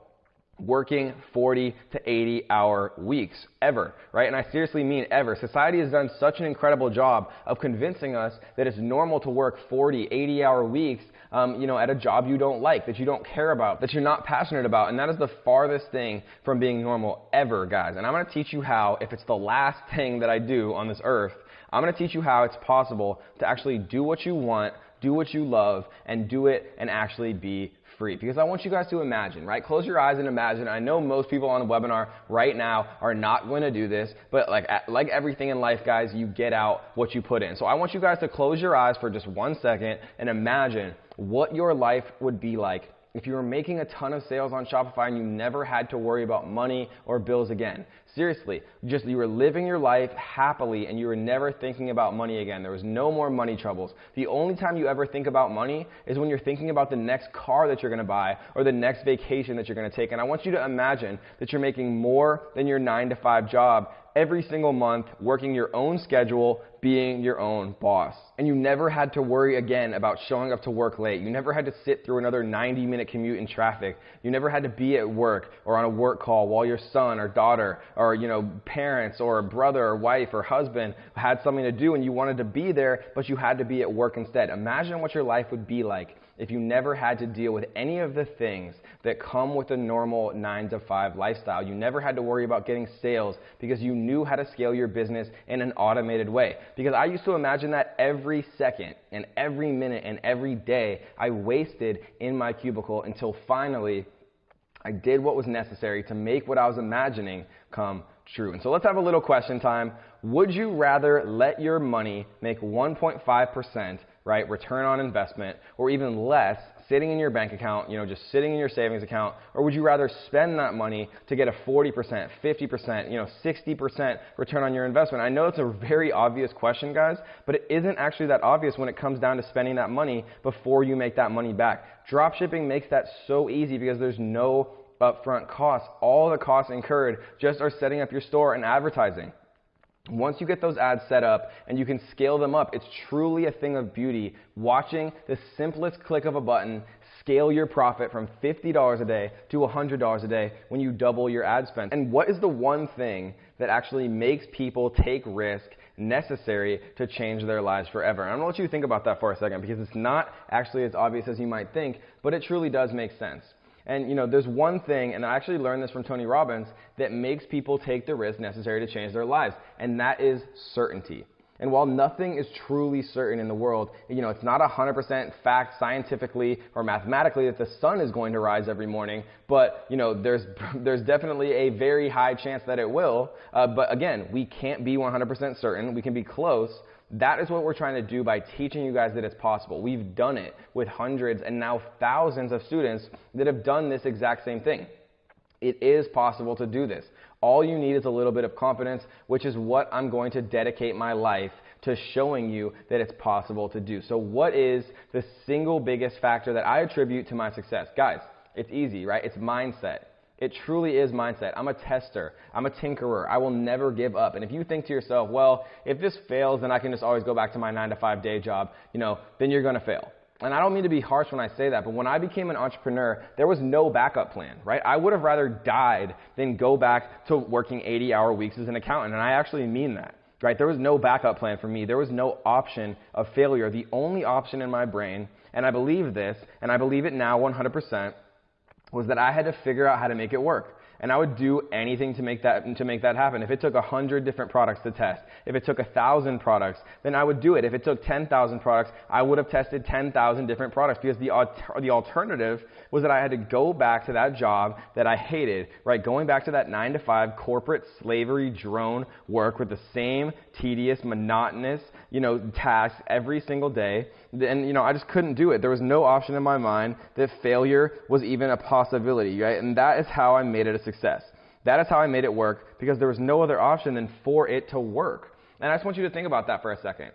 working 40 to 80 hour weeks ever, right? And I seriously mean ever. Society has done such an incredible job of convincing us that it's normal to work 40, 80 hour weeks, at a job you don't like, that you don't care about, that you're not passionate about. And that is the farthest thing from being normal ever, guys. And I'm going to teach you how, if it's the last thing that I do on this earth, I'm going to teach you how it's possible to actually do what you want, do what you love, and do it and actually be free. Because I want you guys to imagine, right? Close your eyes and imagine. I know most people on the webinar right now are not going to do this, but like everything in life, guys, you get out what you put in. So I want you guys to close your eyes for just 1 second and imagine what your life would be like if you were making a ton of sales on Shopify and you never had to worry about money or bills again. Seriously, you were living your life happily and you were never thinking about money again. There was no more money troubles. The only time you ever think about money is when you're thinking about the next car that you're going to buy or the next vacation that you're going to take. And I want you to imagine that you're making more than your 9-to-5 job every single month, working your own schedule, being your own boss. And you never had to worry again about showing up to work late. You never had to sit through another 90-minute commute in traffic. You never had to be at work or on a work call while your son or daughter or parents or brother or wife or husband had something to do and you wanted to be there, but you had to be at work instead. Imagine what your life would be like if you never had to deal with any of the things that come with a normal 9-to-5 lifestyle. You never had to worry about getting sales because you knew how to scale your business in an automated way. Because I used to imagine that every second and every minute and every day I wasted in my cubicle until finally I did what was necessary to make what I was imagining come true. And so let's have a little question time. Would you rather let your money make 1.5% right, return on investment, or even less sitting in your bank account, just sitting in your savings account? Or would you rather spend that money to get a 40%, 50%, 60% return on your investment? I know it's a very obvious question, guys, but it isn't actually that obvious when it comes down to spending that money before you make that money back. Dropshipping makes that so easy because there's no upfront costs. All the costs incurred just are setting up your store and advertising. Once you get those ads set up and you can scale them up, it's truly a thing of beauty watching the simplest click of a button scale your profit from $50 a day to $100 a day when you double your ad spend. And what is the one thing that actually makes people take risk necessary to change their lives forever? And I'm going to let you think about that for a second, because it's not actually as obvious as you might think, but it truly does make sense. And there's one thing, and I actually learned this from Tony Robbins, that makes people take the risk necessary to change their lives, and that is certainty. And while nothing is truly certain in the world, it's not 100% fact scientifically or mathematically that the sun is going to rise every morning, but there's definitely a very high chance that it will. But again, we can't be 100% certain. We can be close. That is what we're trying to do by teaching you guys that it's possible. We've done it with hundreds and now thousands of students that have done this exact same thing. It is possible to do this. All you need is a little bit of confidence, which is what I'm going to dedicate my life to showing you that it's possible to do. So what is the single biggest factor that I attribute to my success? Guys, it's easy, right? It's mindset. It truly is mindset. I'm a tester. I'm a tinkerer. I will never give up. And if you think to yourself, well, if this fails, then I can just always go back to my 9-to-5 day job, then you're going to fail. And I don't mean to be harsh when I say that, but when I became an entrepreneur, there was no backup plan, right? I would have rather died than go back to working 80-hour weeks as an accountant, and I actually mean that, right? There was no backup plan for me. There was no option of failure. The only option in my brain, and I believe this, and I believe it now 100%, was that I had to figure out how to make it work. And I would do anything to make that happen. If it took 100 different products to test, if it took 1,000 products, then I would do it. If it took 10,000 products, I would have tested 10,000 different products, because the alternative was that I had to go back to that job that I hated, right? Going back to that 9-to-5 corporate slavery drone work with the same tedious, monotonous, tasks every single day. And, I just couldn't do it. There was no option in my mind that failure was even a possibility, right? And that is how I made it a success. That is how I made it work, because there was no other option than for it to work. And I just want you to think about that for a second.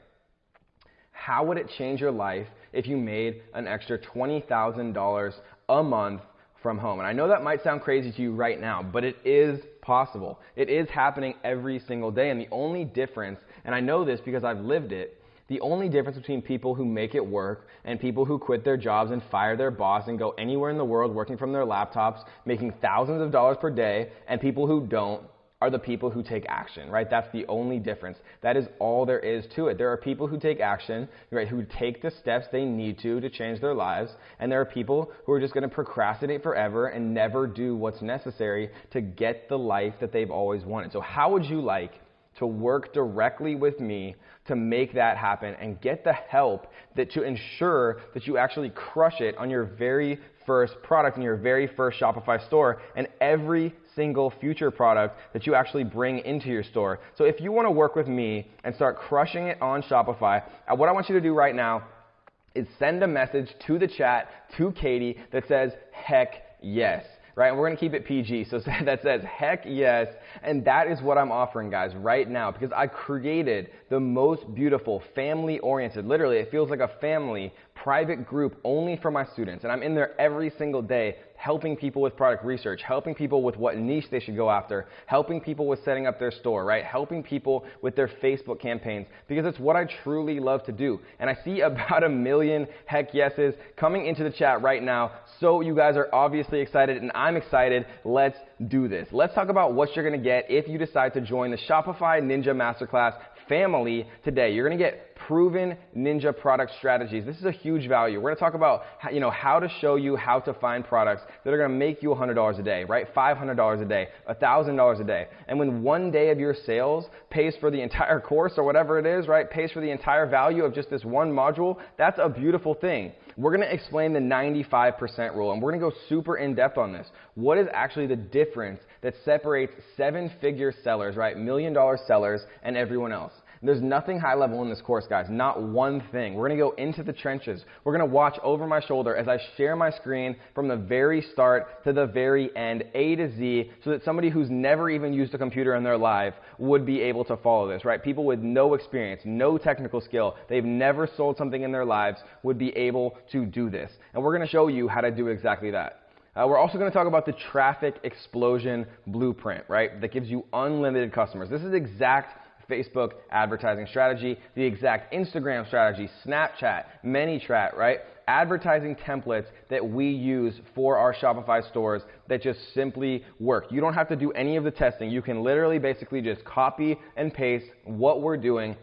How would it change your life if you made an extra $20,000 a month from home? And I know that might sound crazy to you right now, but it is possible. It is happening every single day. And the only difference, and I know this because I've lived it, the only difference between people who make it work and people who quit their jobs and fire their boss and go anywhere in the world working from their laptops, making thousands of dollars per day, and people who don't, are the people who take action, right? That's the only difference. That is all there is to it. There are people who take action, right, who take the steps they need to change their lives, and there are people who are just going to procrastinate forever and never do what's necessary to get the life that they've always wanted. So how would you like to work directly with me to make that happen and get the help to ensure that you actually crush it on your very first product in your very first Shopify store and every single future product that you actually bring into your store? So if you want to work with me and start crushing it on Shopify, what I want you to do right now is send a message to the chat to Katie that says, heck yes. Right? And we're going to keep it PG. So that says, heck yes. And that is what I'm offering, guys, right now, because I created the most beautiful, family-oriented, literally, it feels like a family, private group only for my students. And I'm in there every single day helping people with product research, helping people with what niche they should go after, helping people with setting up their store, right? Helping people with their Facebook campaigns, because it's what I truly love to do. And I see about 1 million heck yeses coming into the chat right now. So you guys are obviously excited, and I'm excited. Let's do this. Let's talk about what you're going to get if you decide to join the Shopify Ninja Masterclass family today. You're going to get proven ninja product strategies. This is a huge value. We're going to talk about how to show you how to find products that are going to make you $100 a day, right? $500 a day, $1,000 a day. And when one day of your sales pays for the entire course or whatever it is, right, pays for the entire value of just this one module, that's a beautiful thing. We're going to explain the 95% rule, and we're going to go super in-depth on this. What is actually the difference that separates 7-figure sellers, right, $1 million sellers, and everyone else? There's nothing high level in this course, guys, not one thing. We're gonna go into the trenches. We're gonna watch over my shoulder as I share my screen from the very start to the very end, A to Z, so that somebody who's never even used a computer in their life would be able to follow this, right? People with no experience, no technical skill, they've never sold something in their lives would be able to do this. And we're gonna show you how to do exactly that. We're also going to talk about the traffic explosion blueprint, right? That gives you unlimited customers. This is exact Facebook advertising strategy, the exact Instagram strategy, Snapchat, ManyChat, right? Advertising templates that we use for our Shopify stores that just simply work. You don't have to do any of the testing. You can literally basically just copy and paste what we're doing,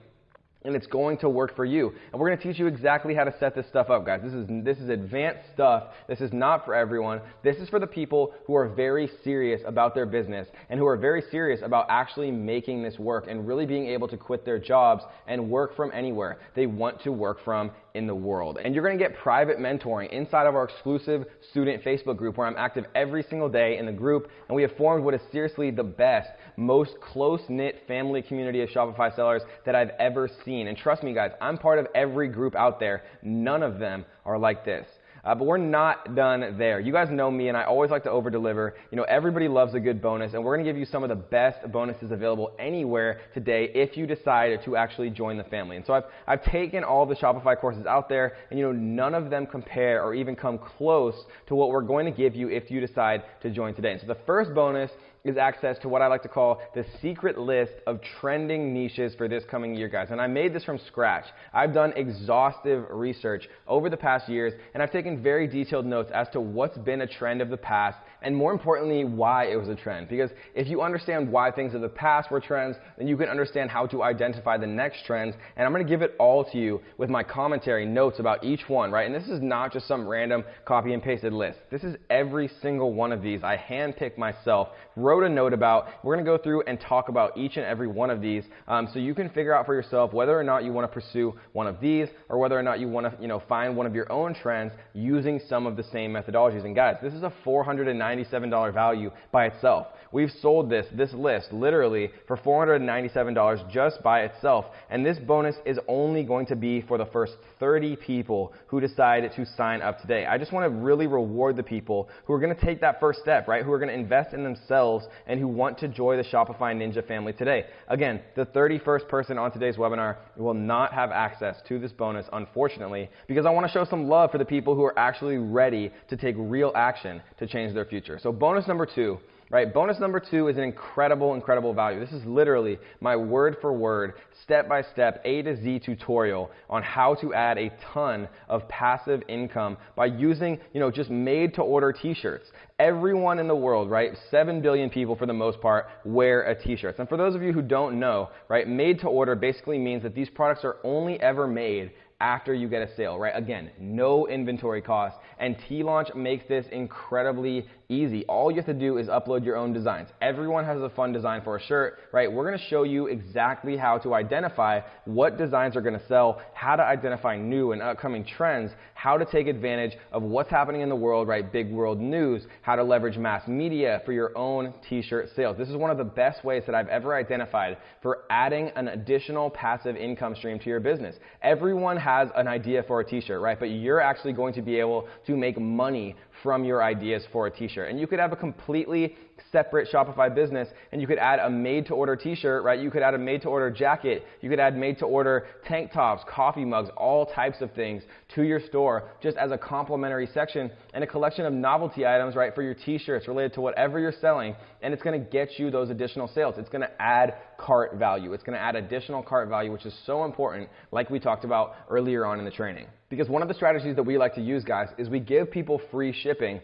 and it's going to work for you. And we're going to teach you exactly how to set this stuff up, guys. This is advanced stuff. This is not for everyone. This is for the people who are very serious about their business and who are very serious about actually making this work and really being able to quit their jobs and work from anywhere they want to work from in the world. And you're going to get private mentoring inside of our exclusive student Facebook group where I'm active every single day in the group, and we have formed what is seriously the best, most close-knit family community of Shopify sellers that I've ever seen. And trust me, guys, I'm part of every group out there. None of them are like this. But we're not done there. You guys know me, and I always like to over-deliver. You know, everybody loves a good bonus, and we're going to give you some of the best bonuses available anywhere today if you decide to actually join the family. And so I've taken all the Shopify courses out there, and you know, none of them compare or even come close to what we're going to give you if you decide to join today. And so the first bonus is access to what I like to call the secret list of trending niches for this coming year, guys. And I made this from scratch. I've done exhaustive research over the past years, and I've taken very detailed notes as to what's been a trend of the past, and more importantly, why it was a trend. Because if you understand why things of the past were trends, then you can understand how to identify the next trends. And I'm going to give it all to you with my commentary, notes about each one, right? And this is not just some random copy and pasted list. This is every single one of these I handpicked myself, wrote a note about. We're going to go through and talk about each and every one of these so you can figure out for yourself whether or not you want to pursue one of these or whether or not you want to find one of your own trends using some of the same methodologies. And guys, this is a $497 value by itself. We've sold this list literally for $497 just by itself, and this bonus is only going to be for the first 30 people who decide to sign up today. I just want to really reward the people who are going to take that first step, right? Who are going to invest in themselves and who want to join the Shopify Ninja family today. Again, the 31st person on today's webinar will not have access to this bonus, unfortunately, because I want to show some love for the people who are actually ready to take real action to change their future. So bonus number 2. Right, bonus number 2 is an incredible, incredible value. This is literally my word for word, step-by-step, A to Z tutorial on how to add a ton of passive income by using, just made-to-order t-shirts. Everyone in the world, right, 7 billion people for the most part, wear a t-shirt. And for those of you who don't know, right, made-to-order basically means that these products are only ever made after you get a sale, right? Again, no inventory cost, and T-Launch makes this incredibly easy. All you have to do is upload your own designs. Everyone has a fun design for a shirt, right? We're going to show you exactly how to identify what designs are going to sell, how to identify new and upcoming trends, how to take advantage of what's happening in the world, right? Big world news, how to leverage mass media for your own t-shirt sales. This is one of the best ways that I've ever identified for adding an additional passive income stream to your business. Everyone has an idea for a t-shirt, right? But you're actually going to be able to make money from your ideas for a t-shirt. And you could have a completely separate Shopify business, and you could add a made-to-order t-shirt, right? You could add a made-to-order jacket. You could add made-to-order tank tops, coffee mugs, all types of things to your store just as a complimentary section and a collection of novelty items, right, for your t-shirts related to whatever you're selling, and it's going to get you those additional sales. It's going to add cart value. It's going to add additional cart value, which is so important, like we talked about earlier on in the training. Because one of the strategies that we like to use, guys, is we give people free shipping,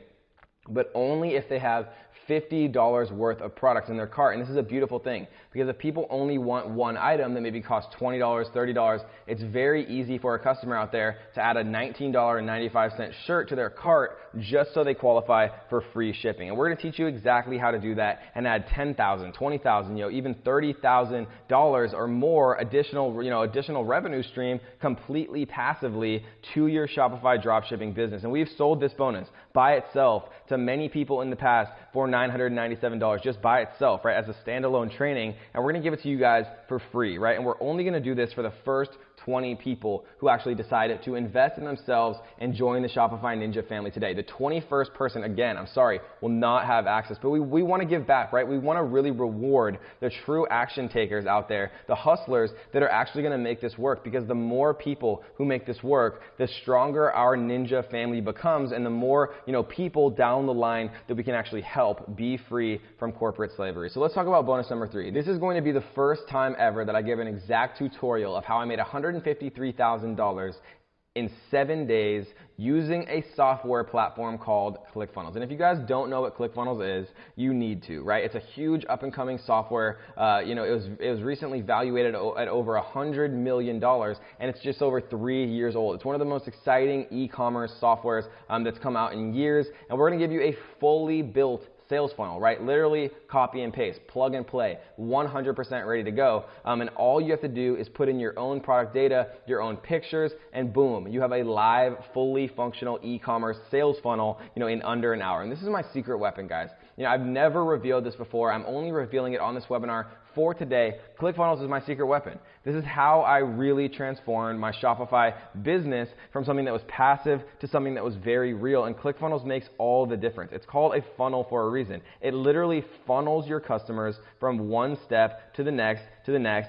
but only if they have $50 worth of products in their cart. And this is a beautiful thing, because if people only want one item that maybe costs $20, $30, it's very easy for a customer out there to add a $19.95 shirt to their cart just so they qualify for free shipping. And we're going to teach you exactly how to do that and add $10,000, $20,000, even $30,000 or more additional revenue stream completely passively to your Shopify dropshipping business. And we've sold this bonus by itself to many people in the past for $997 just by itself, right, as a standalone training, and we're going to give it to you guys for free, right? And we're only going to do this for the first 20 people who actually decided to invest in themselves and join the Shopify Ninja family today. The 21st person, again, I'm sorry, will not have access, but we want to give back, right? We want to really reward the true action takers out there, the hustlers that are actually going to make this work, because the more people who make this work, the stronger our Ninja family becomes, and the more, people down the line that we can actually help be free from corporate slavery. So let's talk about bonus number 3. This is going to be the first time ever that I give an exact tutorial of how I made $153,000 in 7 days using a software platform called ClickFunnels. And if you guys don't know what ClickFunnels is, you need to, right? It's a huge up-and-coming software. It was recently valuated at over $100 million, and it's just over 3 years old. It's one of the most exciting e-commerce softwares that's come out in years, and we're going to give you a fully built sales funnel, right? Literally copy and paste, plug and play, 100% ready to go. And all you have to do is put in your own product data, your own pictures, and boom, you have a live, fully functional e-commerce sales funnel, in under an hour. And this is my secret weapon, guys. I've never revealed this before. I'm only revealing it on this webinar for today. ClickFunnels is my secret weapon. This is how I really transformed my Shopify business from something that was passive to something that was very real, and ClickFunnels makes all the difference. It's called a funnel for a reason. It literally funnels your customers from one step to the next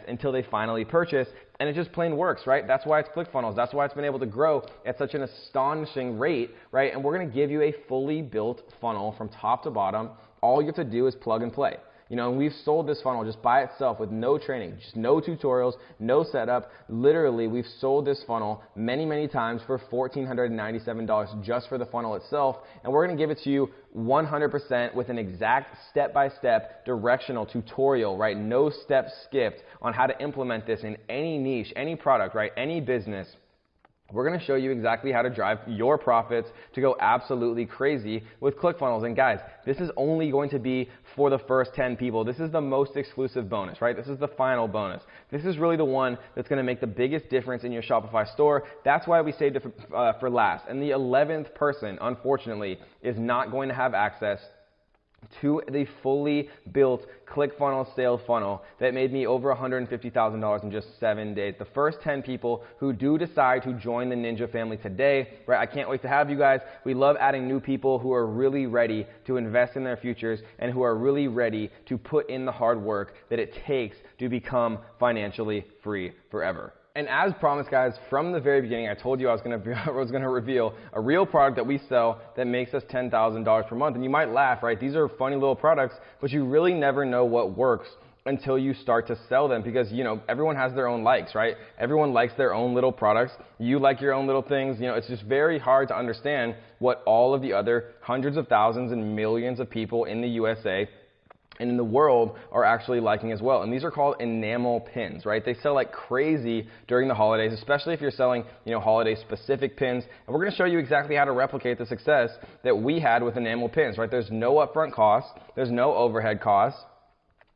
until they finally purchase, and it just plain works, right? That's why it's ClickFunnels. That's why it's been able to grow at such an astonishing rate, right? And we're going to give you a fully built funnel from top to bottom. All you have to do is plug and play. And we've sold this funnel just by itself with no training, just no tutorials, no setup. Literally, we've sold this funnel many, many times for $1,497 just for the funnel itself. And we're going to give it to you 100% with an exact step-by-step directional tutorial, right? No steps skipped on how to implement this in any niche, any product, right? Any business. We're going to show you exactly how to drive your profits to go absolutely crazy with ClickFunnels. And guys, this is only going to be for the first 10 people. This is the most exclusive bonus, right? This is the final bonus. This is really the one that's going to make the biggest difference in your Shopify store. That's why we saved it for last. And the 11th person, unfortunately, is not going to have access to the fully built ClickFunnels sales funnel that made me over $150,000 in just 7 days. The first 10 people who do decide to join the Ninja family today, right? I can't wait to have you guys. We love adding new people who are really ready to invest in their futures and who are really ready to put in the hard work that it takes to become financially free forever. And as promised, guys, from the very beginning, I told you I was going to reveal a real product that we sell that makes us $10,000 per month. And you might laugh, right? These are funny little products, but you really never know what works until you start to sell them, because everyone has their own likes, right? Everyone likes their own little products. You like your own little things. It's just very hard to understand what all of the other hundreds of thousands and millions of people in the USA and in the world are actually liking as well. And these are called enamel pins, right? They sell like crazy during the holidays, especially if you're selling, holiday specific pins. And we're going to show you exactly how to replicate the success that we had with enamel pins, right? There's no upfront cost. There's no overhead costs.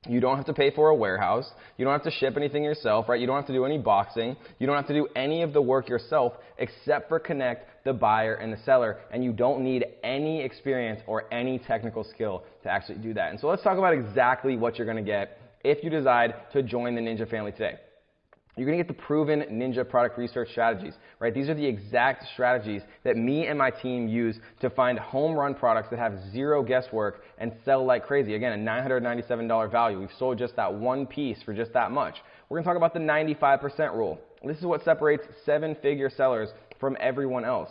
You don't have to pay for a warehouse. You don't have to ship anything yourself, right? You don't have to do any boxing. You don't have to do any of the work yourself except for connect the buyer and the seller. And you don't need any experience or any technical skill to actually do that. And so let's talk about exactly what you're going to get if you decide to join the Ninja family today. You're going to get the proven Ninja product research strategies, right? These are the exact strategies that me and my team use to find home run products that have zero guesswork and sell like crazy. Again, a $997 value. We've sold just that one piece for just that much. We're going to talk about the 95% rule. This is what separates 7-figure sellers from everyone else.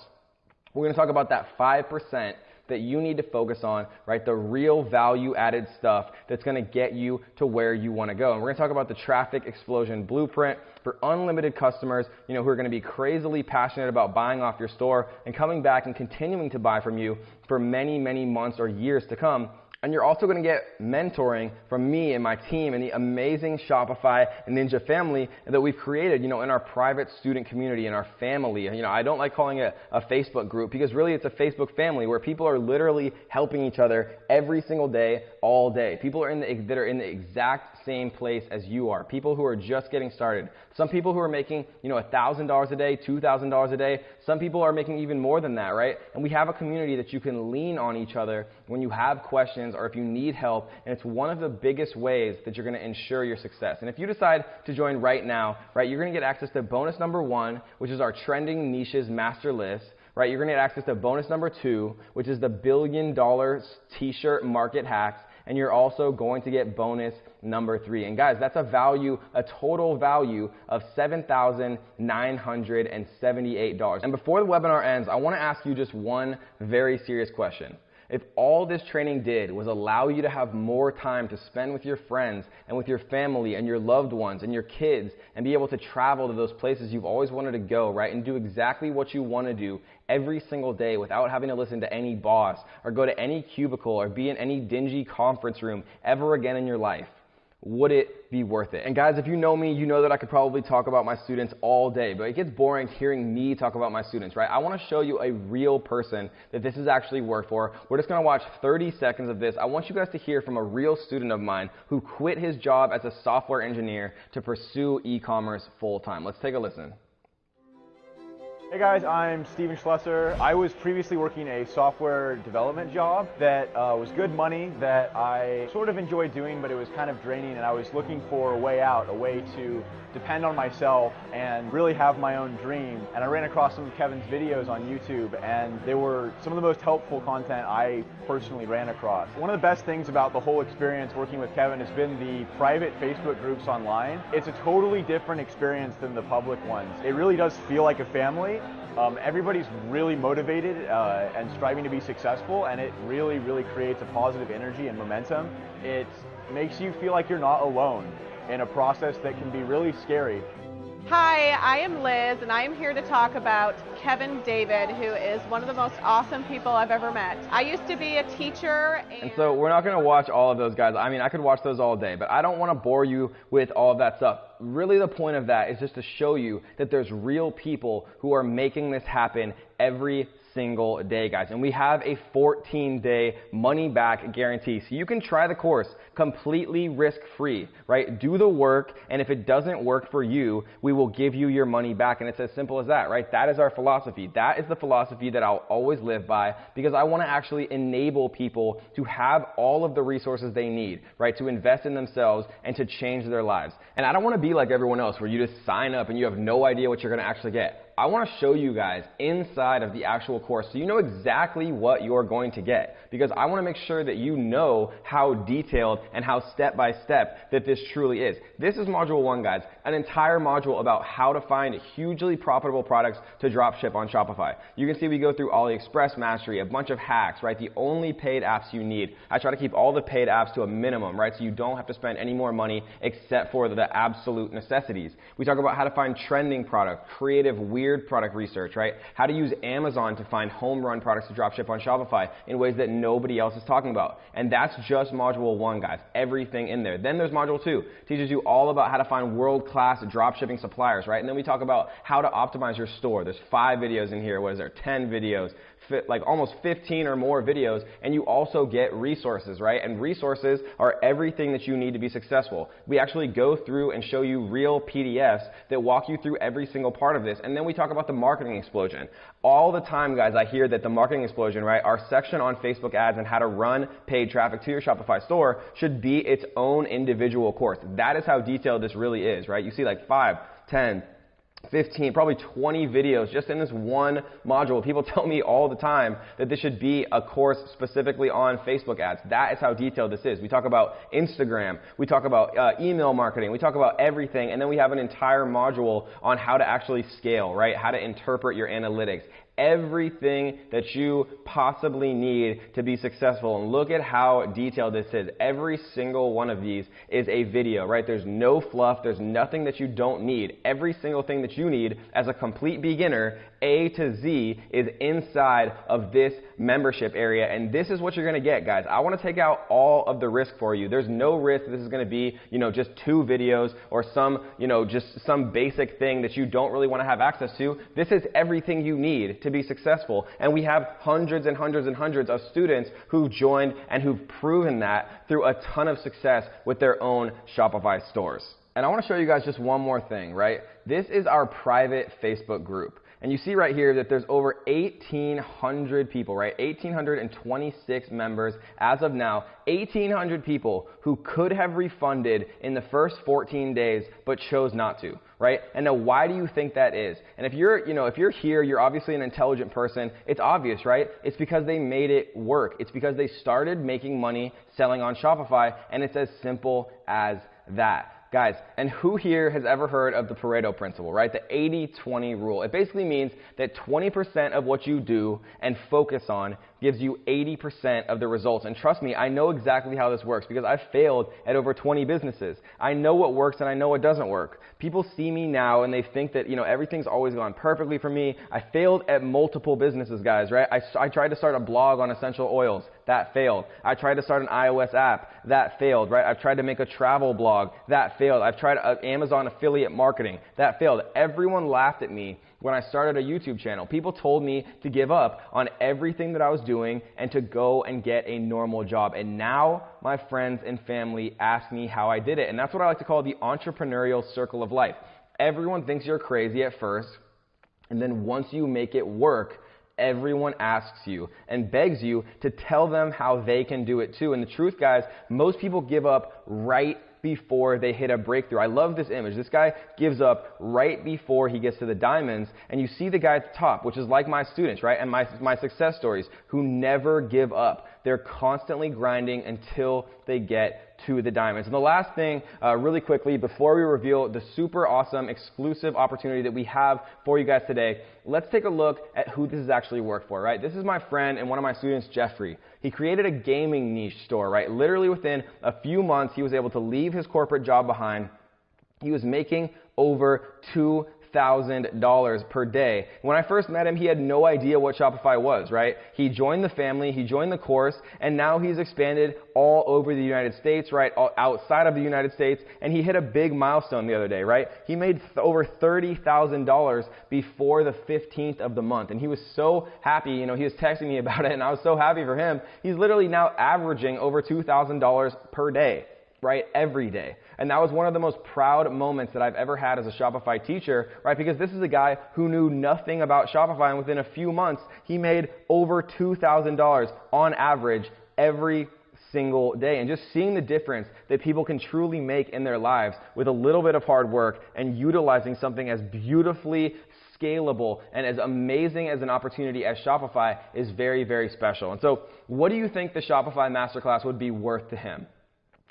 We're going to talk about that 5% that you need to focus on, right? The real value-added stuff that's going to get you to where you want to go. And we're going to talk about the traffic explosion blueprint for unlimited customers, who are going to be crazily passionate about buying off your store and coming back and continuing to buy from you for many, many months or years to come. And you're also going to get mentoring from me and my team and the amazing Shopify and Ninja family that we've created, in our private student community, in our family. I don't like calling it a Facebook group because really it's a Facebook family where people are literally helping each other every single day, all day. People are that are in the exact same place as you are. People who are just getting started. Some people who are making, $1,000 a day, $2,000 a day. Some people are making even more than that, right? And we have a community that you can lean on each other when you have questions or if you need help, and it's one of the biggest ways that you're going to ensure your success. And if you decide to join right now, right, you're going to get access to bonus number 1, which is our trending niches master list. Right, you're going to get access to bonus number 2, which is the $1 billion t-shirt market hacks, and you're also going to get bonus number 3. And guys, that's a total value of $7,978. And before the webinar ends, I want to ask you just one very serious question. If all this training did was allow you to have more time to spend with your friends and with your family and your loved ones and your kids and be able to travel to those places you've always wanted to go, right, and do exactly what you want to do every single day without having to listen to any boss or go to any cubicle or be in any dingy conference room ever again in your life, would it be worth it? And guys, if you know me, you know that I could probably talk about my students all day, but it gets boring hearing me talk about my students, right? I want to show you a real person that this has actually worked for. We're just going to watch 30 seconds of this. I want you guys to hear from a real student of mine who quit his job as a software engineer to pursue e-commerce full time. Let's take a listen. Hey guys, I'm Steven Schlesser. I was previously working a software development job that was good money that I sort of enjoyed doing, but it was kind of draining, and I was looking for a way out, a way to depend on myself and really have my own dream. And I ran across some of Kevin's videos on YouTube, and they were some of the most helpful content I personally ran across. One of the best things about the whole experience working with Kevin has been the private Facebook groups online. It's a totally different experience than the public ones. It really does feel like a family. Everybody's really motivated and striving to be successful, and it really creates a positive energy and momentum. It makes you feel like you're not alone in a process that can be really scary. Hi, I am Liz, and I am here to talk about Kevin David, who is one of the most awesome people I've ever met. I used to be a teacher. And so we're not going to watch all of those guys. I mean, I could watch those all day, but I don't want to bore you with all of that stuff. Really, the point of that is just to show you that there's real people who are making this happen every single day, guys. And we have a 14-day money-back guarantee. So you can try the course completely risk-free, right? Do the work, and if it doesn't work for you, we will give you your money back. And it's as simple as that, right? That is our philosophy. That is the philosophy that I'll always live by, because I want to actually enable people to have all of the resources they need, right? To invest in themselves and to change their lives. And I don't want to be like everyone else where you just sign up and you have no idea what you're going to actually get. I want to show you guys inside of the actual course so you know exactly what you're going to get, because I want to make sure that you know how detailed and how step-by-step that this truly is. This is Module 1, guys, an entire module about how to find hugely profitable products to dropship on Shopify. You can see we go through AliExpress Mastery, a bunch of hacks, right? The only paid apps you need. I try to keep all the paid apps to a minimum, right? So you don't have to spend any more money except for the absolute necessities. We talk about how to find trending products, creative, weird product research, right? How to use Amazon to find home run products to dropship on Shopify in ways that nobody else is talking about. And that's just Module 1, guys. Everything in there. Then there's Module 2. Teaches you all about how to find world-class dropshipping suppliers, right? And then we talk about how to optimize your store. There's 5 videos in here. What is there? 10 videos. Like almost 15 or more videos, and you also get resources, right? And resources are everything that you need to be successful. We actually go through and show you real PDFs that walk you through every single part of this, and then we talk about the marketing explosion. All the time, guys, I hear that the marketing explosion, right, our section on Facebook ads and how to run paid traffic to your Shopify store should be its own individual course. That is how detailed this really is, right? You see like 5, 10, 15, probably 20 videos just in this one module. People tell me all the time that this should be a course specifically on Facebook ads. That is how detailed this is. We talk about Instagram, we talk about email marketing, we talk about everything, and then we have an entire module on how to actually scale, right? How to interpret your analytics. Everything that you possibly need to be successful. And look at how detailed this is. Every single one of these is a video, right? There's no fluff. There's nothing that you don't need. Every single thing that you need as a complete beginner, A to Z, is inside of this membership area, and this is what you're going to get, guys. I want to take out all of the risk for you. There's no risk this is going to be, just 2 videos or some, just some basic thing that you don't really want to have access to. This is everything you need to be successful, and we have hundreds and hundreds and hundreds of students who've joined and who've proven that through a ton of success with their own Shopify stores. And I want to show you guys just one more thing, right? This is our private Facebook group. And you see right here that there's over 1,800 people, right? 1,826 members as of now. 1,800 people who could have refunded in the first 14 days but chose not to, right? And now why do you think that is? And if you're, if you're here, you're obviously an intelligent person. It's obvious, right? It's because they made it work. It's because they started making money selling on Shopify, and it's as simple as that. Guys, and who here has ever heard of the Pareto principle, right? The 80-20 rule. It basically means that 20% of what you do and focus on gives you 80% of the results. And trust me, I know exactly how this works because I've failed at over 20 businesses. I know what works and I know what doesn't work. People see me now and they think that, everything's always gone perfectly for me. I failed at multiple businesses, guys, right? I tried to start a blog on essential oils. That failed. I tried to start an iOS app. That failed, right? I've tried to make a travel blog. That failed. I've tried Amazon affiliate marketing. That failed. Everyone laughed at me when I started a YouTube channel. People told me to give up on everything that I was doing and to go and get a normal job. And now my friends and family ask me how I did it. And that's what I like to call the entrepreneurial circle of life. Everyone thinks you're crazy at first, and then once you make it work, everyone asks you and begs you to tell them how they can do it too. And the truth, guys, most people give up right before they hit a breakthrough. I love this image. This guy gives up right before he gets to the diamonds, and you see the guy at the top, which is like my students, right? And my success stories, who never give up. They're constantly grinding until they get to the diamonds. And the last thing, really quickly, before we reveal the super awesome exclusive opportunity that we have for you guys today, let's take a look at who this has actually worked for, right? This is my friend and one of my students, Jeffrey. He created a gaming niche store, right? Literally within a few months, he was able to leave his corporate job behind. He was making over $2,000 per day. When I first met him, he had no idea what Shopify was, right? He joined the family, he joined the course, and now he's expanded all over the United States, right? All outside of the United States, and he hit a big milestone the other day, right? He made over $30,000 before the 15th of the month, and he was so happy. He was texting me about it, and I was so happy for him. He's literally now averaging over $2,000 per day, right? Every day. And that was one of the most proud moments that I've ever had as a Shopify teacher, right? Because this is a guy who knew nothing about Shopify, and within a few months, he made over $2,000 on average every single day. And just seeing the difference that people can truly make in their lives with a little bit of hard work and utilizing something as beautifully scalable and as amazing as an opportunity as Shopify is very, very special. And so what do you think the Shopify Masterclass would be worth to him?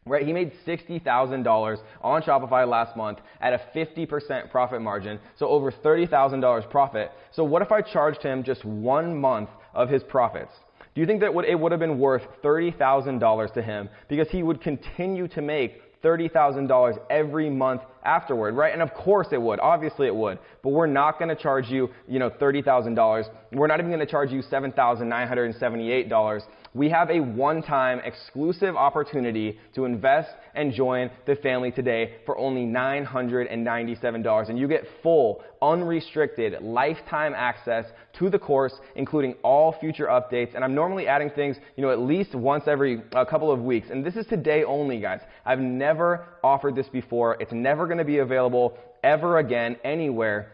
Right, he made $60,000 on Shopify last month at a 50% profit margin, so over $30,000 profit. So what if I charged him just 1 month of his profits? Do you think that it would have been worth $30,000 to him because he would continue to make $30,000 every month afterward, right? And of course it would. Obviously it would. But we're not going to charge you, $30,000. We're not even going to charge you $7,978. We have a one-time exclusive opportunity to invest and join the family today for only $997. And you get full, unrestricted, lifetime access to the course, including all future updates. And I'm normally adding things, at least once every couple of weeks. And this is today only, guys. I've never offered this before. It's never going to be available ever again, anywhere.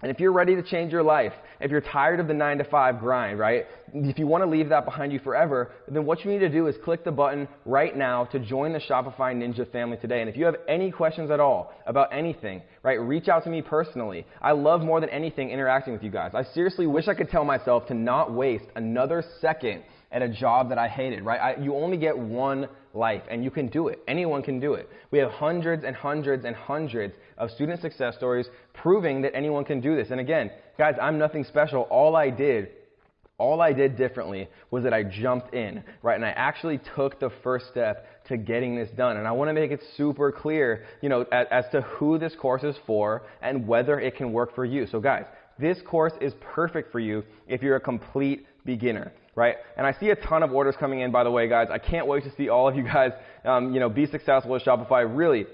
And if you're ready to change your life, if you're tired of the 9-to-5 grind, right? If you want to leave that behind you forever, then what you need to do is click the button right now to join the Shopify Ninja family today. And if you have any questions at all about anything, right, reach out to me personally. I love more than anything interacting with you guys. I seriously wish I could tell myself to not waste another second at a job that I hated, right? You only get one life, and you can do it. Anyone can do it. We have hundreds and hundreds and hundreds of student success stories proving that anyone can do this. And again, guys, I'm nothing special. All I did differently was that I jumped in, right? And I actually took the first step to getting this done. And I want to make it super clear, as to who this course is for and whether it can work for you. So guys, this course is perfect for you if you're a complete beginner, right? And I see a ton of orders coming in, by the way, guys. I can't wait to see all of you guys, be successful with Shopify. Really,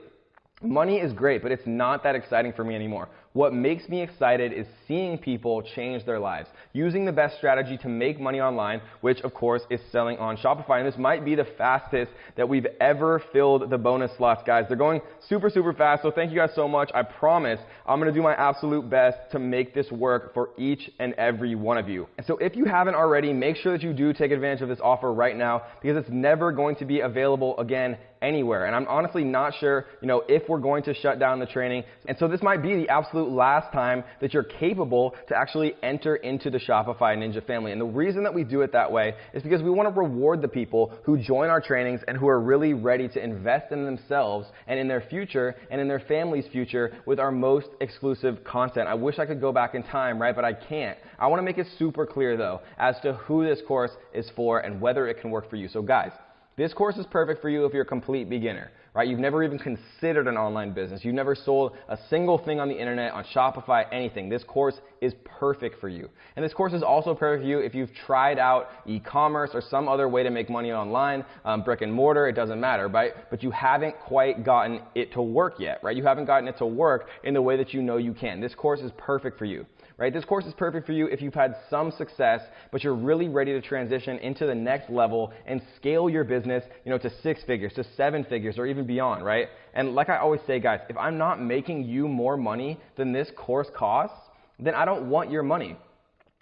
money is great, but it's not that exciting for me anymore. What makes me excited is seeing people change their lives, using the best strategy to make money online, which of course is selling on Shopify. And this might be the fastest that we've ever filled the bonus slots, guys. They're going super, super fast. So thank you guys so much. I promise I'm going to do my absolute best to make this work for each and every one of you. And so if you haven't already, make sure that you do take advantage of this offer right now, because it's never going to be available again anywhere. And I'm honestly not sure, if we're going to shut down the training. And so this might be the absolute last time that you're capable to actually enter into the Shopify Ninja family. And the reason that we do it that way is because we want to reward the people who join our trainings and who are really ready to invest in themselves and in their future and in their family's future with our most exclusive content. I wish I could go back in time, right? But I can't. I want to make it super clear though as to who this course is for and whether it can work for you. So guys, this course is perfect for you if you're a complete beginner, right? You've never even considered an online business. You've never sold a single thing on the internet, on Shopify, anything. This course is perfect for you. And this course is also perfect for you if you've tried out e-commerce or some other way to make money online, brick and mortar, it doesn't matter, right? But you haven't quite gotten it to work yet, right? You haven't gotten it to work in the way that you know you can. This course is perfect for you. Right? This course is perfect for you if you've had some success, but you're really ready to transition into the next level and scale your business, to 6 figures, to 7 figures, or even beyond, right? And like I always say, guys, if I'm not making you more money than this course costs, then I don't want your money.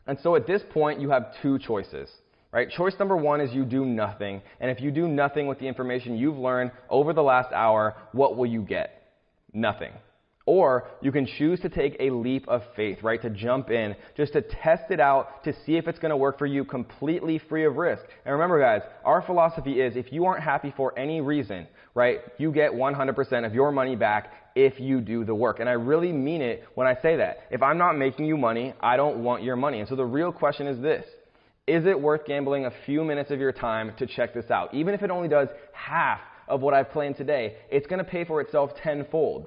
And so at this point, you have 2 choices. Right? Choice number 1 is you do nothing. And if you do nothing with the information you've learned over the last hour, what will you get? Nothing. Or you can choose to take a leap of faith, right? To jump in, just to test it out, to see if it's going to work for you completely free of risk. And remember, guys, our philosophy is if you aren't happy for any reason, right, you get 100% of your money back if you do the work. And I really mean it when I say that. If I'm not making you money, I don't want your money. And so the real question is this: is it worth gambling a few minutes of your time to check this out? Even if it only does half of what I've planned today, it's going to pay for itself tenfold.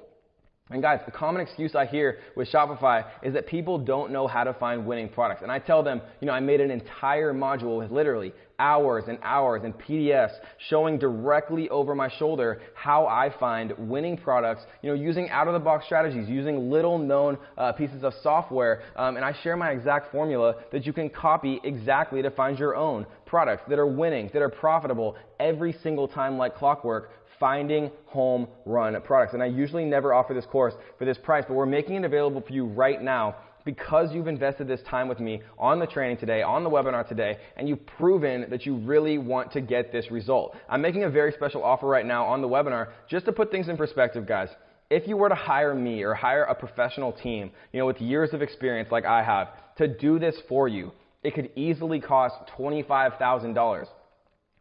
And guys, the common excuse I hear with Shopify is that people don't know how to find winning products. And I tell them, I made an entire module with literally hours and hours and PDFs showing directly over my shoulder how I find winning products, using out-of-the-box strategies, using little-known pieces of software. And I share my exact formula that you can copy exactly to find your own products that are winning, that are profitable every single time like clockwork, finding home run products. And I usually never offer this course for this price, but we're making it available for you right now because you've invested this time with me on the training today, on the webinar today, and you've proven that you really want to get this result. I'm making a very special offer right now on the webinar just to put things in perspective, guys. If you were to hire me or hire a professional team, with years of experience like I have, to do this for you, it could easily cost $25,000.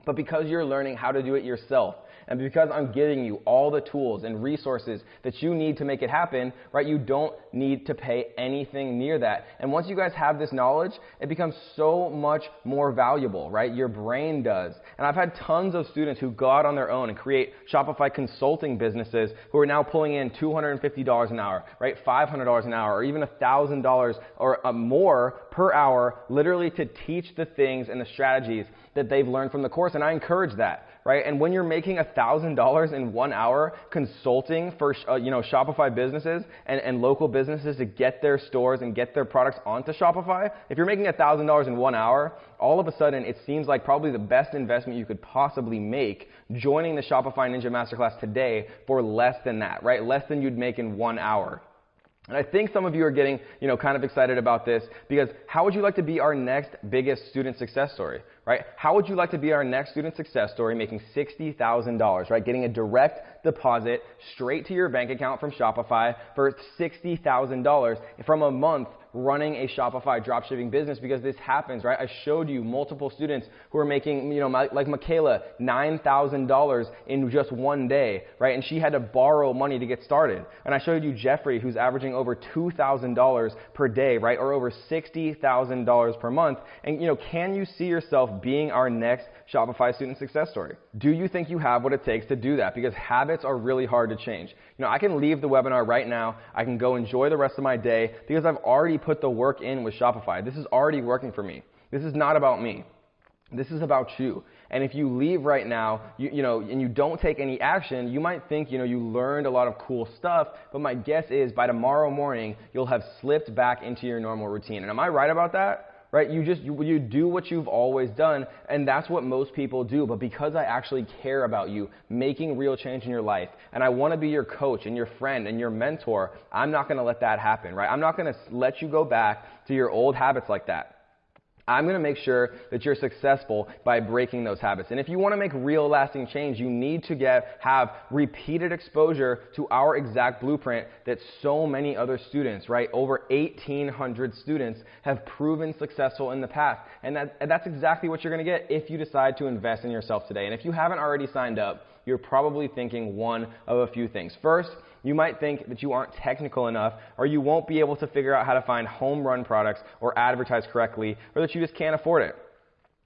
But because you're learning how to do it yourself, and because I'm giving you all the tools and resources that you need to make it happen, right, you don't need to pay anything near that. And once you guys have this knowledge, it becomes so much more valuable, right? Your brain does. And I've had tons of students who go out on their own and create Shopify consulting businesses who are now pulling in $250 an hour, right? $500 an hour, or even $1,000 or more per hour, literally to teach the things and the strategies that they've learned from the course. And I encourage that. Right? And when you're making $1,000 in 1 hour consulting for Shopify businesses and local businesses to get their stores and get their products onto Shopify, if you're making $1,000 in 1 hour, all of a sudden it seems like probably the best investment you could possibly make joining the Shopify Ninja Masterclass today for less than that, right? Less than you'd make in 1 hour. And I think some of you are getting, kind of excited about this because how would you like to be our next biggest student success story, right? How would you like to be our next student success story making $60,000, right? Getting a direct deposit straight to your bank account from Shopify for $60,000 from a month running a Shopify dropshipping business, because this happens, right? I showed you multiple students who are making, like Michaela, $9,000 in just one day, right? And she had to borrow money to get started. And I showed you Jeffrey, who's averaging over $2,000 per day, right? Or over $60,000 per month. And, can you see yourself being our next Shopify student success story? Do you think you have what it takes to do that? Because habits are really hard to change. I can leave the webinar right now. I can go enjoy the rest of my day because I've already put the work in with Shopify. This is already working for me. This is not about me. This is about you. And if you leave right now, and you don't take any action, you might think, you learned a lot of cool stuff, but my guess is by tomorrow morning, you'll have slipped back into your normal routine. And am I right about that? Right? You do what you've always done, and that's what most people do. But because I actually care about you making real change in your life, and I want to be your coach and your friend and your mentor, I'm not going to let that happen, right? I'm not going to let you go back to your old habits like that. I'm going to make sure that you're successful by breaking those habits. And if you want to make real lasting change, you need to have repeated exposure to our exact blueprint that so many other students, right? Over 1,800 students have proven successful in the past. And that's exactly what you're going to get if you decide to invest in yourself today. And if you haven't already signed up, you're probably thinking one of a few things. First, you might think that you aren't technical enough, or you won't be able to figure out how to find home run products or advertise correctly, or that you just can't afford it.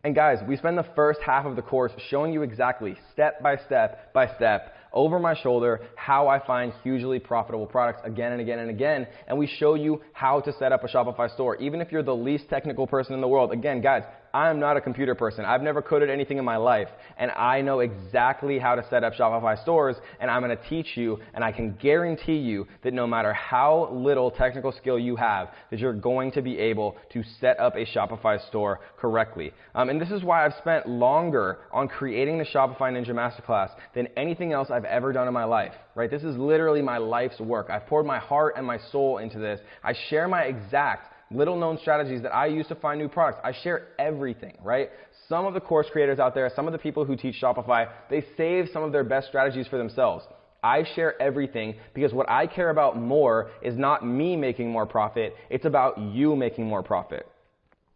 And guys, we spend the first half of the course showing you exactly, step by step, over my shoulder, how I find hugely profitable products again and again and again. And we show you how to set up a Shopify store, even if you're the least technical person in the world. Again, guys, I'm not a computer person. I've never coded anything in my life, and I know exactly how to set up Shopify stores, and I'm going to teach you, and I can guarantee you that no matter how little technical skill you have, that you're going to be able to set up a Shopify store correctly. And this is why I've spent longer on creating the Shopify Ninja Masterclass than anything else I've ever done in my life, right? This is literally my life's work. I've poured my heart and my soul into this. I share my exact little-known strategies that I use to find new products. I share everything, right? Some of the course creators out there, some of the people who teach Shopify, they save some of their best strategies for themselves. I share everything because what I care about more is not me making more profit, it's about you making more profit.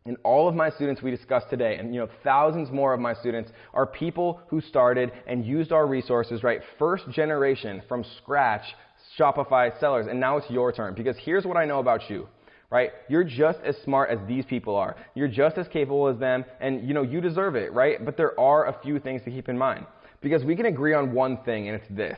And all of my students we discussed today, and thousands more of my students, are people who started and used our resources, right? First generation from scratch Shopify sellers, and now it's your turn. Because here's what I know about you. Right? You're just as smart as these people are. You're just as capable as them, and you deserve it, right? But there are a few things to keep in mind. Because we can agree on one thing, and it's this,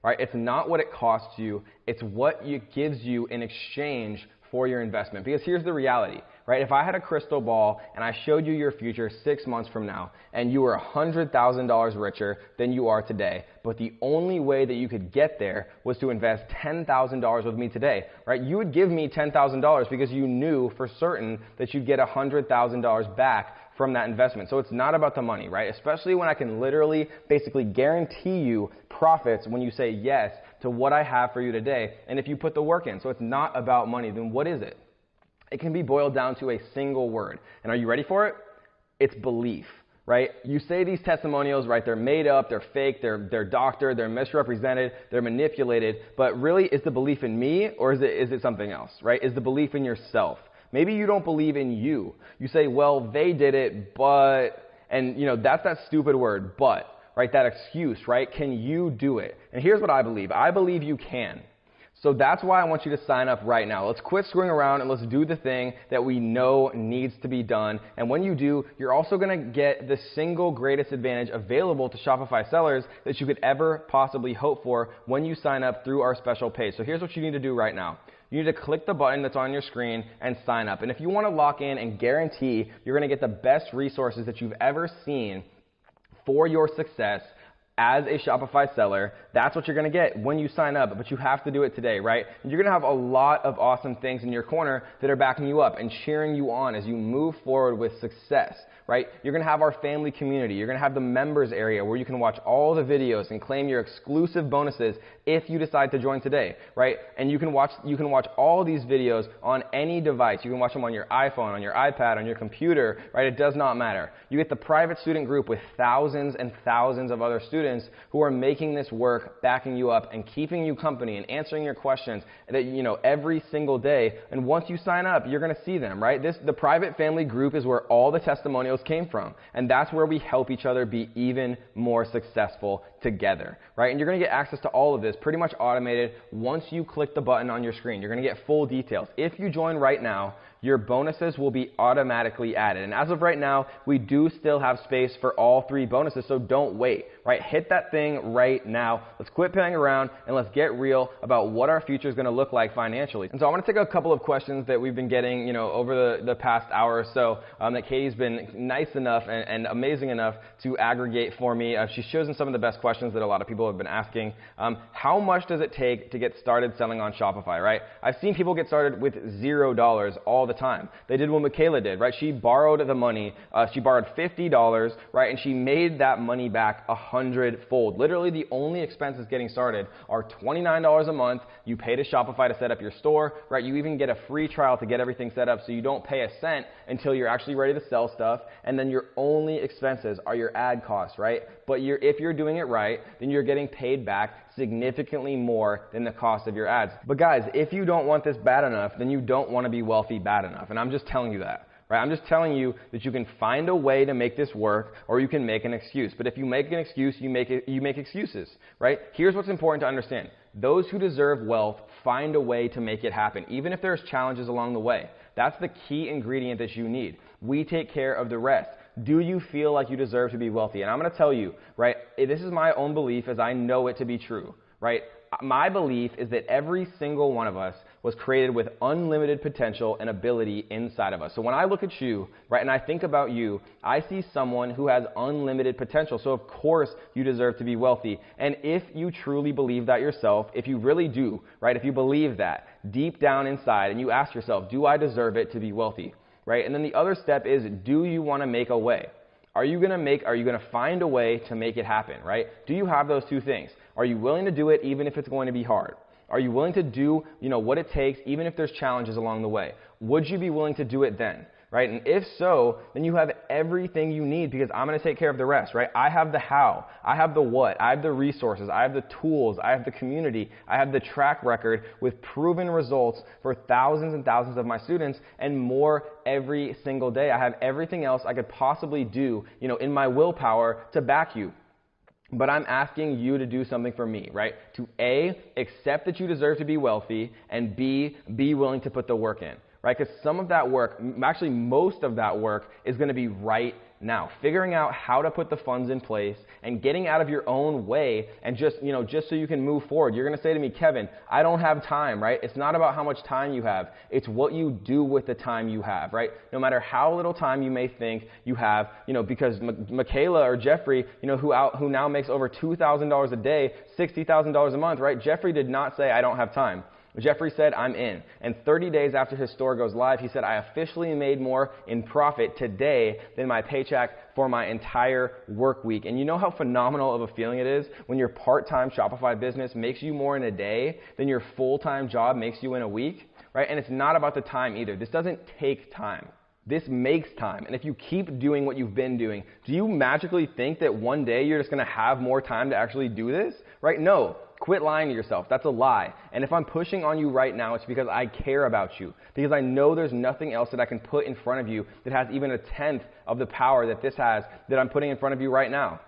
right? It's not what it costs you, it's what it gives you in exchange for your investment. Because here's the reality, right? If I had a crystal ball and I showed you your future 6 months from now, and you were $100,000 richer than you are today, but the only way that you could get there was to invest $10,000 with me today, right? You would give me $10,000 because you knew for certain that you'd get $100,000 back from that investment. So it's not about the money, right? Especially when I can literally basically guarantee you profits when you say yes to what I have for you today, and if you put the work in. So it's not about money. Then what is it? It can be boiled down to a single word. And are you ready for it? It's belief, right? You say these testimonials, right? They're made up, they're fake, they're doctored, they're misrepresented, they're manipulated. But really, is the belief in me, or is it something else, right? Is the belief in yourself? Maybe you don't believe in you. You say, well, they did it, but, and that's that stupid word, but, right? That excuse, right? Can you do it? And here's what I believe. I believe you can. So that's why I want you to sign up right now. Let's quit screwing around and let's do the thing that we know needs to be done. And when you do, you're also going to get the single greatest advantage available to Shopify sellers that you could ever possibly hope for when you sign up through our special page. So here's what you need to do right now. You need to click the button that's on your screen and sign up. And if you want to lock in and guarantee you're going to get the best resources that you've ever seen for your success as a Shopify seller, that's what you're going to get when you sign up, but you have to do it today, right? And you're going to have a lot of awesome things in your corner that are backing you up and cheering you on as you move forward with success, right? You're going to have our family community. You're going to have the members area where you can watch all the videos and claim your exclusive bonuses if you decide to join today, right? And you can watch all these videos on any device. You can watch them on your iPhone, on your iPad, on your computer, right? It does not matter. You get the private student group with thousands and thousands of other students who are making this work, backing you up, and keeping you company and answering your questions that every single day. And once you sign up, you're going to see them, right? The private family group is where all the testimonials came from, and that's where we help each other be even more successful together, right? And you're going to get access to all of this pretty much automated once you click the button on your screen. You're going to get full details. If you join right now, your bonuses will be automatically added. And as of right now, we do still have space for all 3 bonuses, so don't wait, right? Hit that thing right now. Let's quit playing around and let's get real about what our future is going to look like financially. And so I want to take a couple of questions that we've been getting, over the past hour or so, that Katie's been nice enough and amazing enough to aggregate for me. She's chosen some of the best questions that a lot of people have been asking. How much does it take to get started selling on Shopify, right? I've seen people get started with $0 all the time. They did what Michaela did, right? She borrowed the money. She borrowed $50, right? And she made that money back 100-fold. Literally, the only expenses getting started are $29 a month. You pay to Shopify to set up your store, right? You even get a free trial to get everything set up so you don't pay a cent until you're actually ready to sell stuff. And then your only expenses are your ad costs, right? But if you're doing it right, then you're getting paid back significantly more than the cost of your ads. But guys, if you don't want this bad enough, then you don't want to be wealthy bad enough. And I'm just telling you that. Right? I'm just telling you that you can find a way to make this work, or you can make an excuse. But if you make an excuse, you make excuses, right? Here's what's important to understand. Those who deserve wealth find a way to make it happen, even if there's challenges along the way. That's the key ingredient that you need. We take care of the rest. Do you feel like you deserve to be wealthy? And I'm going to tell you, right, this is my own belief as I know it to be true, right? My belief is that every single one of us was created with unlimited potential and ability inside of us. So when I look at you, right, and I think about you, I see someone who has unlimited potential. So of course you deserve to be wealthy. And if you truly believe that yourself, if you really do, right, if you believe that deep down inside and you ask yourself, do I deserve it to be wealthy, right? And then the other step is, do you want to make a way? Are you going to find a way to make it happen, right? Do you have those two things? Are you willing to do it even if it's going to be hard? Are you willing to do, what it takes even if there's challenges along the way? Would you be willing to do it then, right? And if so, then you have everything you need because I'm going to take care of the rest, right? I have the how, I have the what, I have the resources, I have the tools, I have the community, I have the track record with proven results for thousands and thousands of my students and more every single day. I have everything else I could possibly do, in my willpower to back you. But I'm asking you to do something for me, right? To A, accept that you deserve to be wealthy, and B, be willing to put the work in, right? Because some of that work, actually most of that work, is going to be right now. Figuring out how to put the funds in place and getting out of your own way and just so you can move forward. You're going to say to me, Kevin, I don't have time, right? It's not about how much time you have. It's what you do with the time you have, right? No matter how little time you may think you have, because Michaela or Jeffrey, who now makes over $2,000 a day, $60,000 a month, right? Jeffrey did not say, I don't have time. Jeffrey said, I'm in. And 30 days after his store goes live, he said, I officially made more in profit today than my paycheck for my entire work week. And you know how phenomenal of a feeling it is when your part-time Shopify business makes you more in a day than your full-time job makes you in a week, right? And it's not about the time either. This doesn't take time. This makes time. And if you keep doing what you've been doing, do you magically think that one day you're just going to have more time to actually do this, right? No. Quit lying to yourself. That's a lie. And if I'm pushing on you right now, it's because I care about you. Because I know there's nothing else that I can put in front of you that has even a tenth of the power that this has that I'm putting in front of you right now.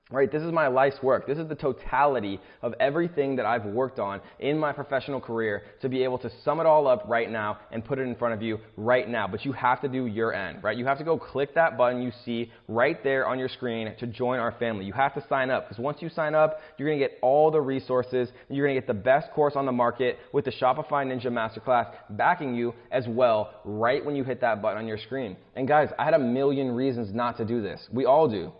Right? This is my life's work. This is the totality of everything that I've worked on in my professional career to be able to sum it all up right now and put it in front of you right now. But you have to do your end, right? You have to go click that button you see right there on your screen to join our family. You have to sign up because once you sign up, you're going to get all the resources. You're going to get the best course on the market with the Shopify Ninja Masterclass backing you as well right when you hit that button on your screen. And guys, I had a million reasons not to do this. We all do.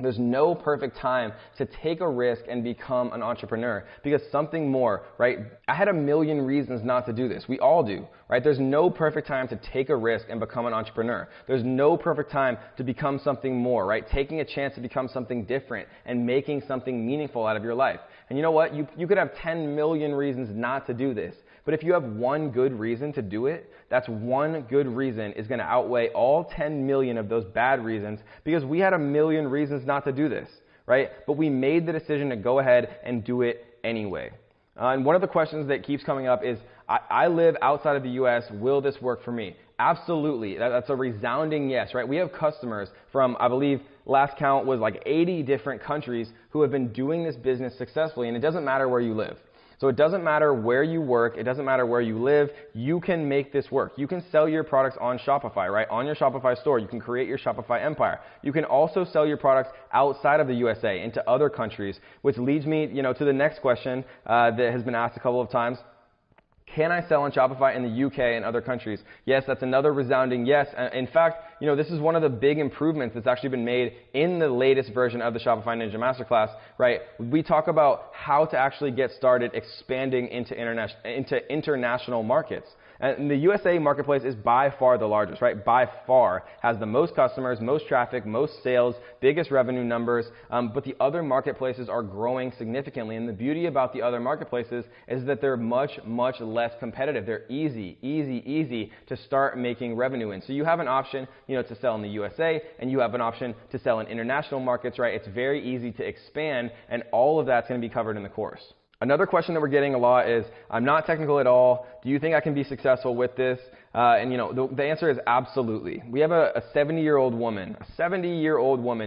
There's no perfect time to take a risk and become an entrepreneur because something more, right? I had a million reasons not to do this. We all do, right? There's no perfect time to take a risk and become an entrepreneur. There's no perfect time to become something more, right? Taking a chance to become something different and making something meaningful out of your life. And you know what? You could have 10 million reasons not to do this. But if you have one good reason to do it, that's one good reason is going to outweigh all 10 million of those bad reasons because we had a million reasons not to do this, right? But we made the decision to go ahead and do it anyway. And one of the questions that keeps coming up is, I live outside of the U.S. Will this work for me? Absolutely. That's a resounding yes, right? We have customers from, I believe, last count was like 80 different countries who have been doing this business successfully, and it doesn't matter where you live. So it doesn't matter where you work, it doesn't matter where you live, you can make this work. You can sell your products on Shopify, right? On your Shopify store, you can create your Shopify empire. You can also sell your products outside of the USA into other countries, which leads me, to the next question that has been asked a couple of times. Can I sell on Shopify in the UK and other countries? Yes, that's another resounding yes. In fact, this is one of the big improvements that's actually been made in the latest version of the Shopify Ninja Masterclass, right? We talk about how to actually get started expanding into international markets. And the USA marketplace is by far the largest, right? By far has the most customers, most traffic, most sales, biggest revenue numbers, but the other marketplaces are growing significantly. And the beauty about the other marketplaces is that they're much, much less competitive. They're easy to start making revenue in. So you have an option, to sell in the USA, and you have an option to sell in international markets, right? It's very easy to expand, and all of that's going to be covered in the course. Another question that we're getting a lot is, I'm not technical at all. Do you think I can be successful with this? The answer is absolutely. We have a 70-year-old woman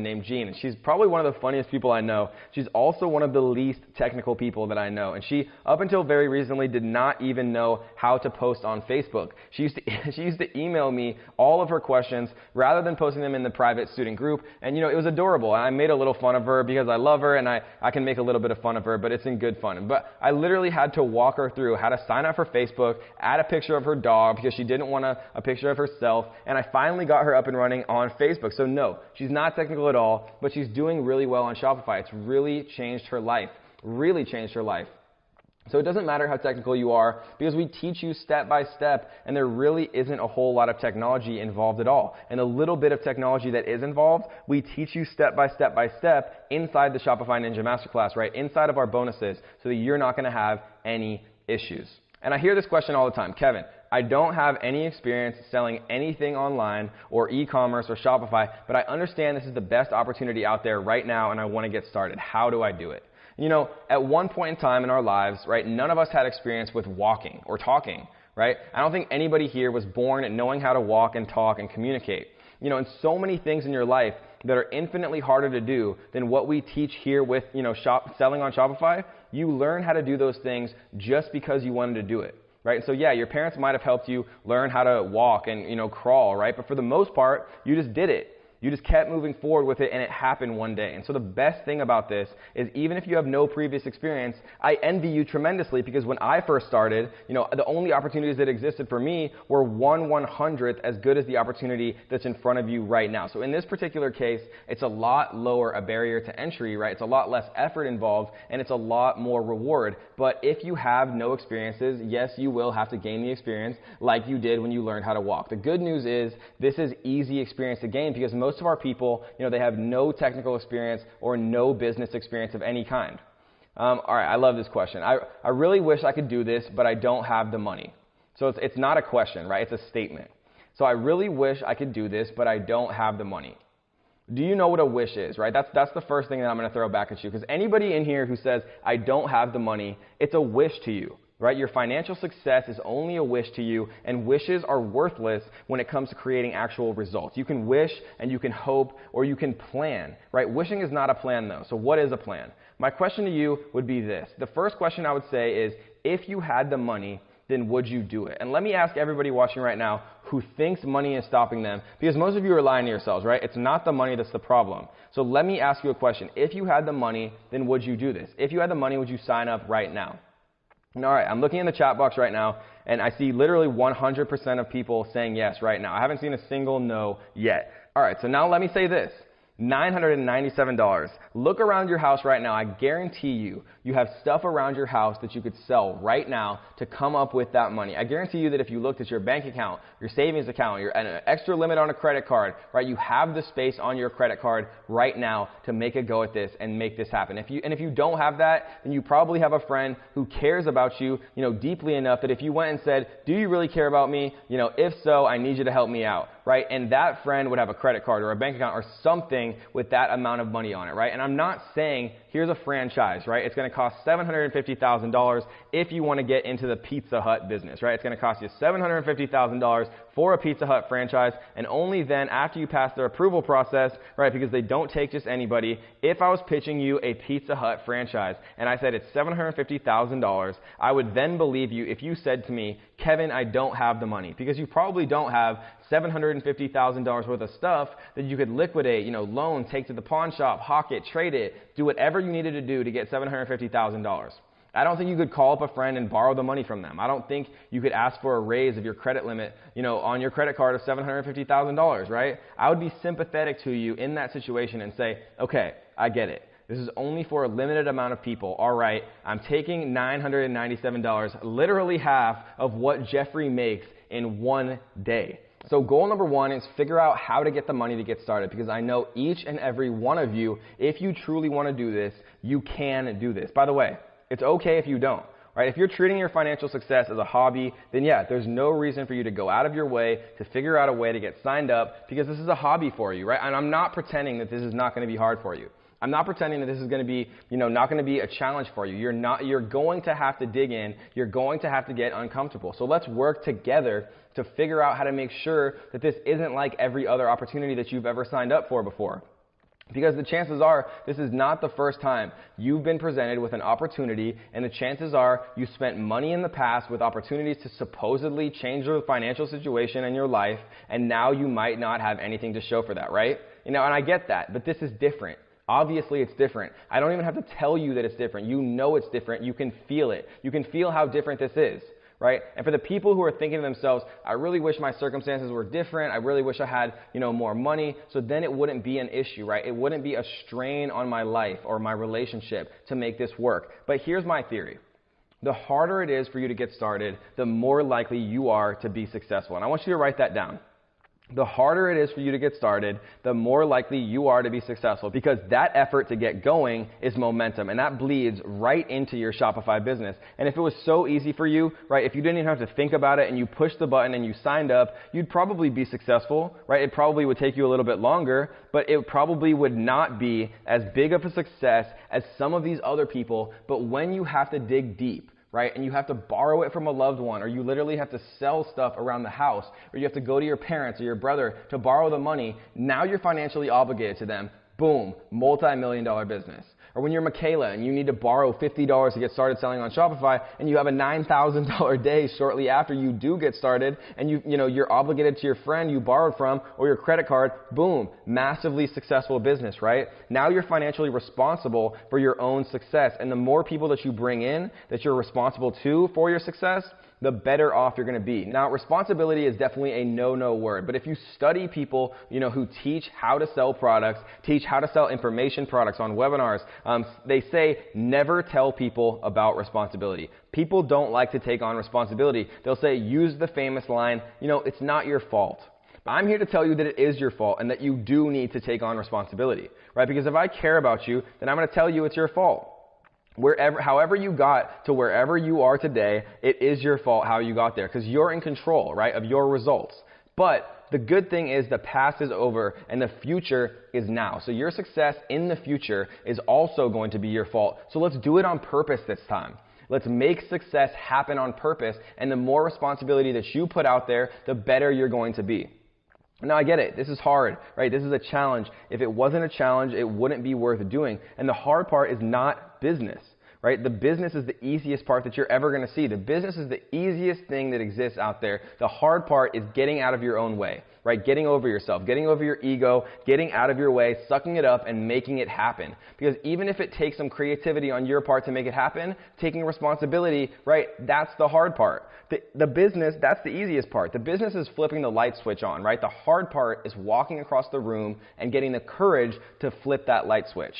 named Jean, and she's probably one of the funniest people I know. She's also one of the least technical people that I know, and she, up until very recently, did not even know how to post on Facebook. She used to email me all of her questions rather than posting them in the private student group, and it was adorable. I made a little fun of her because I love her, and I can make a little bit of fun of her, but it's in good fun. But I literally had to walk her through how to sign up for Facebook, add a picture of her dog because she didn't want a picture of herself, and I finally got her up and running on Facebook. So no, she's not technical at all, but she's doing really well on Shopify. It's really changed her life, So it doesn't matter how technical you are because we teach you step by step, and there really isn't a whole lot of technology involved at all. And the little bit of technology that is involved, we teach you step by step inside the Shopify Ninja Masterclass, right? Inside of our bonuses, so that you're not going to have any issues. And I hear this question all the time, Kevin, I don't have any experience selling anything online or e-commerce or Shopify, but I understand this is the best opportunity out there right now and I want to get started. How do I do it? At one point in time in our lives, right, none of us had experience with walking or talking, right? I don't think anybody here was born knowing how to walk and talk and communicate. And so many things in your life that are infinitely harder to do than what we teach here with, selling on Shopify, you learn how to do those things just because you wanted to do it, right? So yeah, your parents might have helped you learn how to walk and, crawl, right? But for the most part, you just did it. You just kept moving forward with it, and it happened one day. And so the best thing about this is even if you have no previous experience, I envy you tremendously because when I first started, the only opportunities that existed for me were 1/100th as good as the opportunity that's in front of you right now. So in this particular case, it's a lot lower a barrier to entry, right? It's a lot less effort involved, and it's a lot more reward. But if you have no experiences, yes, you will have to gain the experience like you did when you learned how to walk. The good news is this is easy experience to gain because most of our people, they have no technical experience or no business experience of any kind. All right, I love this question. I really wish I could do this, but I don't have the money. So it's not a question, right? It's a statement. So I really wish I could do this, but I don't have the money. Do you know what a wish is, right? That's the first thing that I'm going to throw back at you. Because anybody in here who says, I don't have the money, it's a wish to you. Right? Your financial success is only a wish to you, and wishes are worthless when it comes to creating actual results. You can wish and you can hope or you can plan, right? Wishing is not a plan though. So what is a plan? My question to you would be this. The first question I would say is, if you had the money, then would you do it? And let me ask everybody watching right now who thinks money is stopping them, because most of you are lying to yourselves, right? It's not the money that's the problem. So let me ask you a question. If you had the money, then would you do this? If you had the money, would you sign up right now? All right, I'm looking in the chat box right now, and I see literally 100% of people saying yes right now. I haven't seen a single no yet. All right, so now let me say this. $997. Look around your house right now. I guarantee you have stuff around your house that you could sell right now to come up with that money. I guarantee you that if you looked at your bank account, your savings account, an extra limit on a credit card, right, you have the space on your credit card right now to make a go at this and make this happen. If you don't have that, then you probably have a friend who cares about you, deeply enough that if you went and said, do you really care about me? If so, I need you to help me out, right? And that friend would have a credit card or a bank account or something with that amount of money on it, right? And I'm not saying here's a franchise, right? It's going to cost $750,000 if you want to get into the Pizza Hut business, right? It's going to cost you $750,000 for a Pizza Hut franchise, and only then after you pass their approval process, right, because they don't take just anybody, if I was pitching you a Pizza Hut franchise and I said it's $750,000, I would then believe you if you said to me, Kevin, I don't have the money, because you probably don't have $750,000 worth of stuff that you could liquidate, loan, take to the pawn shop, hawk it, trade it, do whatever you needed to do to get $750,000. I don't think you could call up a friend and borrow the money from them. I don't think you could ask for a raise of your credit limit, on your credit card of $750,000, right? I would be sympathetic to you in that situation and say, okay, I get it. This is only for a limited amount of people. All right, I'm taking $997, literally half of what Jeffrey makes in one day. So goal number one is figure out how to get the money to get started, because I know each and every one of you, if you truly want to do this, you can do this. By the way, it's okay if you don't, right? If you're treating your financial success as a hobby, then yeah, there's no reason for you to go out of your way to figure out a way to get signed up, because this is a hobby for you, right? And I'm not pretending that this is not going to be hard for you. I'm not pretending that this is going to be, not going to be a challenge for you. You're going to have to dig in. You're going to have to get uncomfortable. So let's work together to figure out how to make sure that this isn't like every other opportunity that you've ever signed up for before. Because the chances are this is not the first time you've been presented with an opportunity, and the chances are you spent money in the past with opportunities to supposedly change your financial situation in your life, and now you might not have anything to show for that, right? And I get that, but this is different. Obviously, it's different. I don't even have to tell you that it's different. You know it's different. You can feel it. You can feel how different this is, right? And for the people who are thinking to themselves, I really wish my circumstances were different. I really wish I had, more money. So then it wouldn't be an issue, right? It wouldn't be a strain on my life or my relationship to make this work. But here's my theory. The harder it is for you to get started, the more likely you are to be successful. And I want you to write that down. The harder it is for you to get started, the more likely you are to be successful, because that effort to get going is momentum, and that bleeds right into your Shopify business. And if it was so easy for you, right, if you didn't even have to think about it and you pushed the button and you signed up, you'd probably be successful, right? It probably would take you a little bit longer, but it probably would not be as big of a success as some of these other people. But when you have to dig deep, right, and you have to borrow it from a loved one, or you literally have to sell stuff around the house, or you have to go to your parents or your brother to borrow the money, now you're financially obligated to them. Boom, multi-million-dollar business. Or when you're Michaela and you need to borrow $50 to get started selling on Shopify, and you have a $9,000 day shortly after you do get started, and you're obligated to your friend you borrowed from or your credit card, boom, massively successful business, right? Now you're financially responsible for your own success, and the more people that you bring in that you're responsible to for your success, the better off you're going to be. Now, responsibility is definitely a no-no word, but if you study people, who teach how to sell products, teach how to sell information products on webinars, they say never tell people about responsibility. People don't like to take on responsibility. They'll say, use the famous line, it's not your fault. But I'm here to tell you that it is your fault and that you do need to take on responsibility, right? Because if I care about you, then I'm going to tell you it's your fault. However you got to wherever you are today, it is your fault how you got there, because you're in control, right, of your results. But the good thing is the past is over and the future is now. So your success in the future is also going to be your fault. So let's do it on purpose this time. Let's make success happen on purpose, and the more responsibility that you put out there, the better you're going to be. Now, I get it. This is hard, right? This is a challenge. If it wasn't a challenge, it wouldn't be worth doing. And the hard part is not business, right? The business is the easiest part that you're ever going to see. The business is the easiest thing that exists out there. The hard part is getting out of your own way, right? Getting over yourself, getting over your ego, getting out of your way, sucking it up, and making it happen. Because even if it takes some creativity on your part to make it happen, taking responsibility, right, that's the hard part. The business, that's the easiest part. The business is flipping the light switch on, right? The hard part is walking across the room and getting the courage to flip that light switch.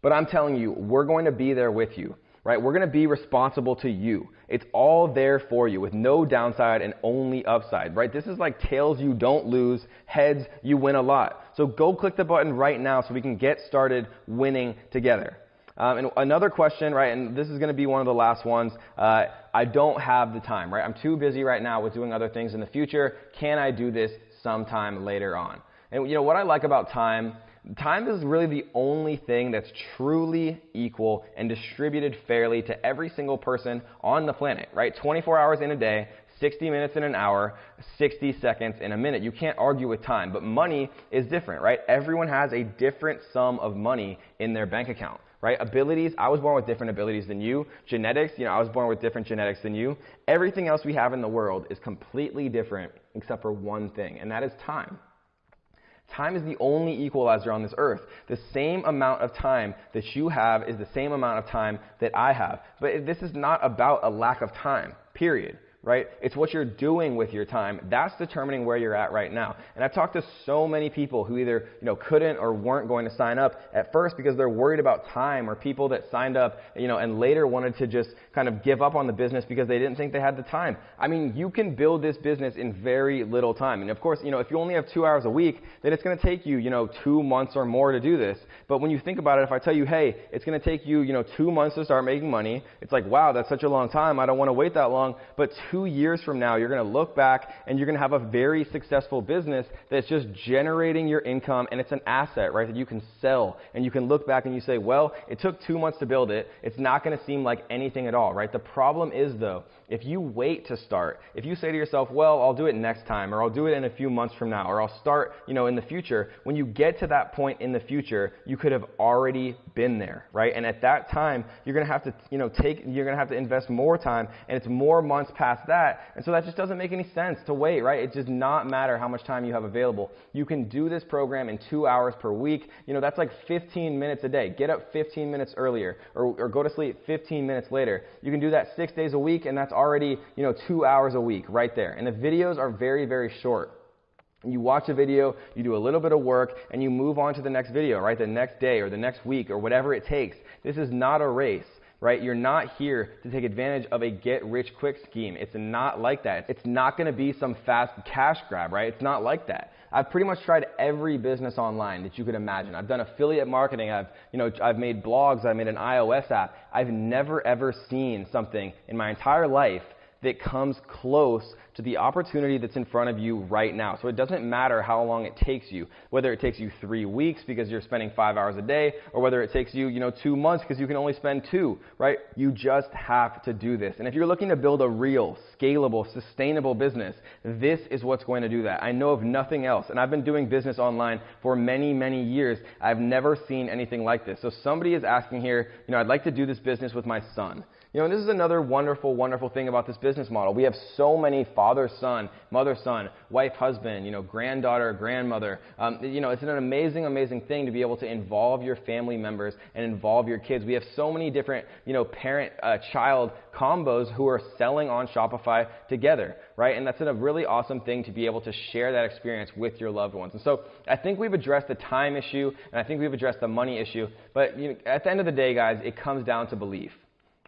But I'm telling you, we're going to be there with you, right? We're going to be responsible to you. It's all there for you with no downside and only upside, right? This is like tails you don't lose, heads you win a lot. So go click the button right now so we can get started winning together. And another question, right, and this is going to be one of the last ones, I don't have the time, right? I'm too busy right now with doing other things in the future. Can I do this sometime later on? And what I like about time is really the only thing that's truly equal and distributed fairly to every single person on the planet, right? 24 hours in a day, 60 minutes in an hour, 60 seconds in a minute. You can't argue with time, but money is different, right? Everyone has a different sum of money in their bank account, right? Abilities, I was born with different abilities than you. Genetics, I was born with different genetics than you. Everything else we have in the world is completely different except for one thing, and that is time. Time is the only equalizer on this earth. The same amount of time that you have is the same amount of time that I have. But this is not about a lack of time, period. Right? It's what you're doing with your time. That's determining where you're at right now. And I've talked to so many people who either, couldn't or weren't going to sign up at first because they're worried about time, or people that signed up, and later wanted to just kind of give up on the business because they didn't think they had the time. I mean, you can build this business in very little time. And of course, if you only have 2 hours a week, then it's going to take you, 2 months or more to do this. But when you think about it, if I tell you, hey, it's going to take you, 2 months to start making money, it's like, wow, that's such a long time. I don't want to wait that long. But 2 years from now, you're going to look back and you're going to have a very successful business that's just generating your income, and it's an asset, right, that you can sell. And you can look back and you say, well, it took 2 months to build it. It's not going to seem like anything at all, right? The problem is, though, if you wait to start, if you say to yourself, well, I'll do it next time, or I'll do it in a few months from now, or I'll start, in the future, when you get to that point in the future, you could have already been there, right? And at that time, you're going to have to, you're going to have to invest more time, and it's more months past that. And so that just doesn't make any sense to wait, right? It does not matter how much time you have available. You can do this program in 2 hours per week. That's like 15 minutes a day. Get up 15 minutes earlier, or go to sleep 15 minutes later. You can do that 6 days a week, and that's already, 2 hours a week right there. And the videos are very, very short. You watch a video, you do a little bit of work, and you move on to the next video, right? The next day or the next week or whatever it takes. This is not a race. Right? You're not here to take advantage of a get-rich-quick scheme. It's not like that. It's not going to be some fast cash grab, right? It's not like that. I've pretty much tried every business online that you could imagine. I've done affiliate marketing. I've made blogs. I've made an iOS app. I've never ever seen something in my entire life that comes close to the opportunity that's in front of you right now. So it doesn't matter how long it takes you, whether it takes you 3 weeks because you're spending 5 hours a day, or whether it takes you, 2 months because you can only spend 2, right? You just have to do this. And if you're looking to build a real, scalable, sustainable business, this is what's going to do that. I know of nothing else. And I've been doing business online for many, many years. I've never seen anything like this. So somebody is asking here, I'd like to do this business with my son. And this is another wonderful, wonderful thing about this business model. We have so many father-son, mother-son, wife-husband, granddaughter, grandmother. It's an amazing, amazing thing to be able to involve your family members and involve your kids. We have so many different, parent-child combos who are selling on Shopify together, right? And that's a really awesome thing to be able to share that experience with your loved ones. And so I think we've addressed the time issue, and I think we've addressed the money issue. But at the end of the day, guys, it comes down to belief.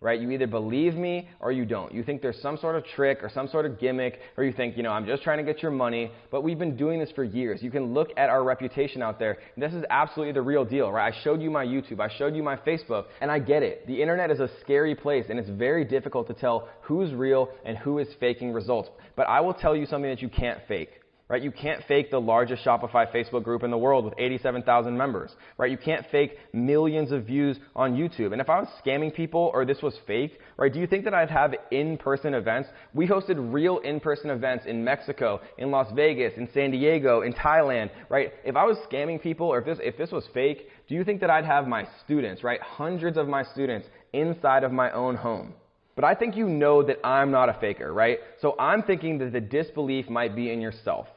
Right? You either believe me or you don't. You think there's some sort of trick or some sort of gimmick, or you think, I'm just trying to get your money. But we've been doing this for years. You can look at our reputation out there. This is absolutely the real deal, right? I showed you my YouTube. I showed you my Facebook, and I get it. The internet is a scary place, and it's very difficult to tell who's real and who is faking results. But I will tell you something that you can't fake. Right? You can't fake the largest Shopify Facebook group in the world with 87,000 members. Right? You can't fake millions of views on YouTube. And if I was scamming people or this was fake, right, do you think that I'd have in-person events? We hosted real in-person events in Mexico, in Las Vegas, in San Diego, in Thailand. Right? If I was scamming people or if this was fake, do you think that I'd have my students, right, hundreds of my students inside of my own home? But I think you know that I'm not a faker, right? So I'm thinking that the disbelief might be in yourself.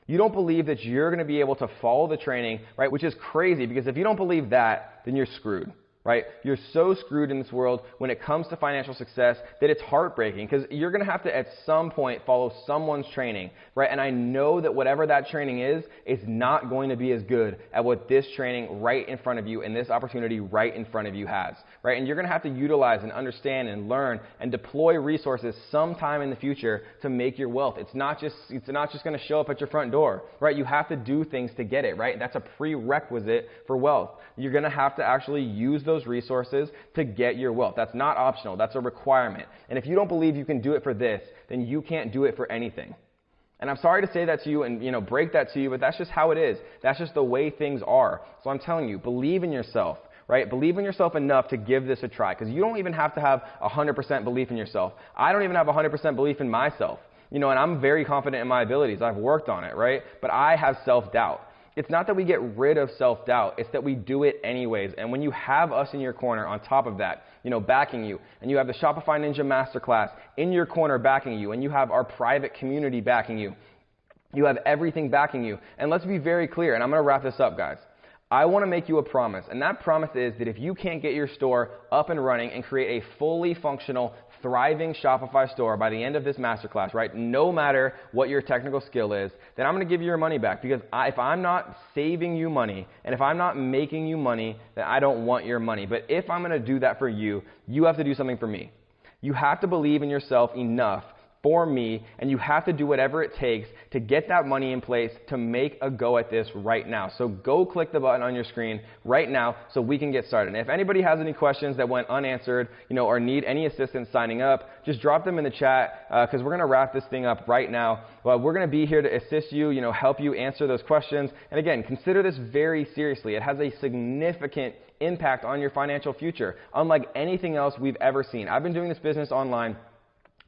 You don't believe that you're going to be able to follow the training, right? Which is crazy, because if you don't believe that, then you're screwed, right? You're so screwed in this world when it comes to financial success that it's heartbreaking, because you're going to have to at some point follow someone's training, right? And I know that whatever that training is not going to be as good at what this training right in front of you and this opportunity right in front of you has, right? And you're going to have to utilize and understand and learn and deploy resources sometime in the future to make your wealth. It's not just going to show up at your front door, right? You have to do things to get it, right? That's a prerequisite for wealth. You're going to have to actually use those resources to get your wealth. That's not optional. That's a requirement. And if you don't believe you can do it for this, then you can't do it for anything. And I'm sorry to say that to you and break that to you, but that's just how it is. That's just the way things are. So I'm telling you, believe in yourself. Right? Believe in yourself enough to give this a try, because you don't even have to have 100% belief in yourself. I don't even have 100% belief in myself. and I'm very confident in my abilities. I've worked on it, right? But I have self-doubt. It's not that we get rid of self-doubt, it's that we do it anyways. And when you have us in your corner on top of that, backing you, and you have the Shopify Ninja Masterclass in your corner backing you, and you have our private community backing you, you have everything backing you. And let's be very clear, and I'm going to wrap this up, guys. I want to make you a promise, and that promise is that if you can't get your store up and running and create a fully functional, thriving Shopify store by the end of this masterclass, right, no matter what your technical skill is, then I'm going to give you your money back, because if I'm not saving you money and if I'm not making you money, then I don't want your money. But if I'm going to do that for you, you have to do something for me. You have to believe in yourself enough for me, and you have to do whatever it takes to get that money in place to make a go at this right now. So go click the button on your screen right now so we can get started. And if anybody has any questions that went unanswered, or need any assistance signing up, just drop them in the chat, because we're going to wrap this thing up right now. But we're going to be here to assist you, help you answer those questions. And again, consider this very seriously. It has a significant impact on your financial future, unlike anything else we've ever seen. I've been doing this business online,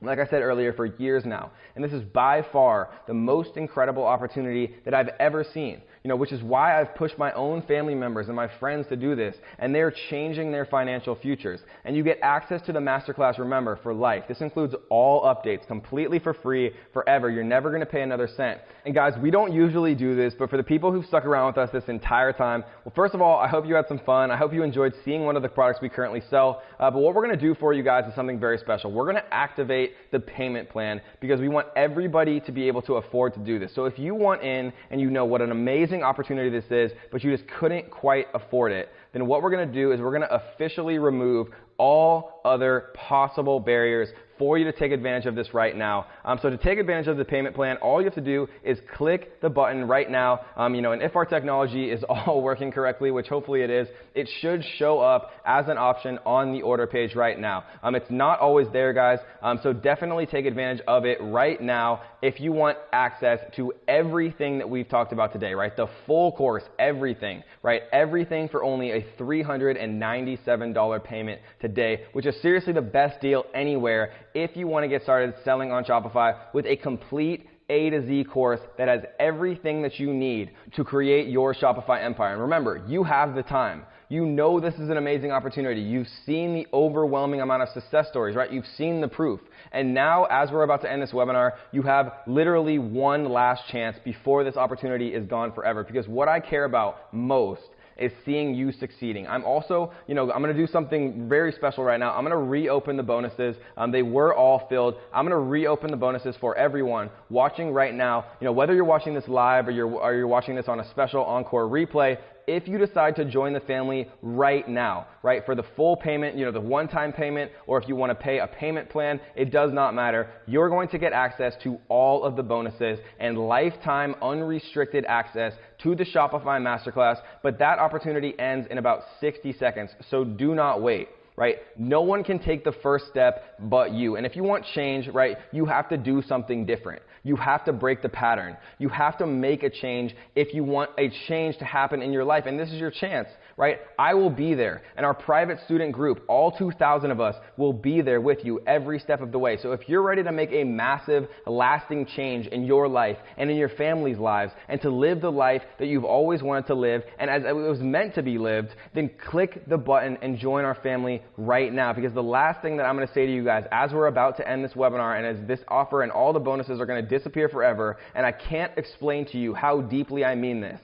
like I said earlier, for years now. And this is by far the most incredible opportunity that I've ever seen, which is why I've pushed my own family members and my friends to do this. And they're changing their financial futures. And you get access to the masterclass, remember, for life. This includes all updates, completely for free, forever. You're never going to pay another cent. And guys, we don't usually do this, but for the people who've stuck around with us this entire time, well, first of all, I hope you had some fun. I hope you enjoyed seeing one of the products we currently sell. But what we're going to do for you guys is something very special. We're going to activate the payment plan, because we want everybody to be able to afford to do this. So if you want in and you know what an amazing opportunity this is, but you just couldn't quite afford it, then what we're going to do is we're going to officially remove all other possible barriers for you to take advantage of this right now. So to take advantage of the payment plan, all you have to do is click the button right now. And if our technology is all working correctly, which hopefully it is, it should show up as an option on the order page right now. It's not always there, guys. So definitely take advantage of it right now if you want access to everything that we've talked about today, right? The full course, everything, right? Everything for only a $397 payment today, which is seriously the best deal anywhere if you want to get started selling on Shopify with a complete A to Z course that has everything that you need to create your Shopify empire. And remember, you have the time. You know this is an amazing opportunity. You've seen the overwhelming amount of success stories, right? You've seen the proof. And now, as we're about to end this webinar, you have literally one last chance before this opportunity is gone forever. Because what I care about most is seeing you succeeding. I'm also, I'm going to do something very special right now. I'm going to reopen the bonuses. They were all filled. I'm going to reopen the bonuses for everyone watching right now. Whether you're watching this live or you're watching this on a special encore replay, if you decide to join the family right now, right, for the full payment, the one-time payment, or if you want to pay a payment plan, it does not matter. You're going to get access to all of the bonuses and lifetime unrestricted access to the Shopify Masterclass, but that opportunity ends in about 60 seconds, so do not wait. Right? No one can take the first step but you. And if you want change, right, you have to do something different. You have to break the pattern. You have to make a change if you want a change to happen in your life. And this is your chance, right? I will be there. And our private student group, all 2,000 of us, will be there with you every step of the way. So if you're ready to make a massive, lasting change in your life and in your family's lives, and to live the life that you've always wanted to live, and as it was meant to be lived, then click the button and join our family right now. Because the last thing that I'm going to say to you guys, as we're about to end this webinar, and as this offer and all the bonuses are going to disappear forever, and I can't explain to you how deeply I mean this,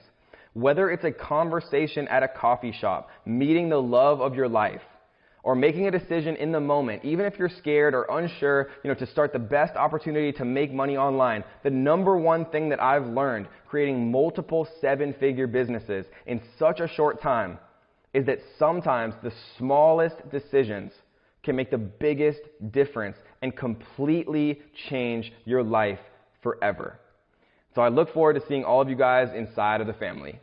whether it's a conversation at a coffee shop, meeting the love of your life, or making a decision in the moment, even if you're scared or unsure, to start the best opportunity to make money online, the number one thing that I've learned creating multiple seven-figure businesses in such a short time is that sometimes the smallest decisions can make the biggest difference and completely change your life forever. So I look forward to seeing all of you guys inside of the family.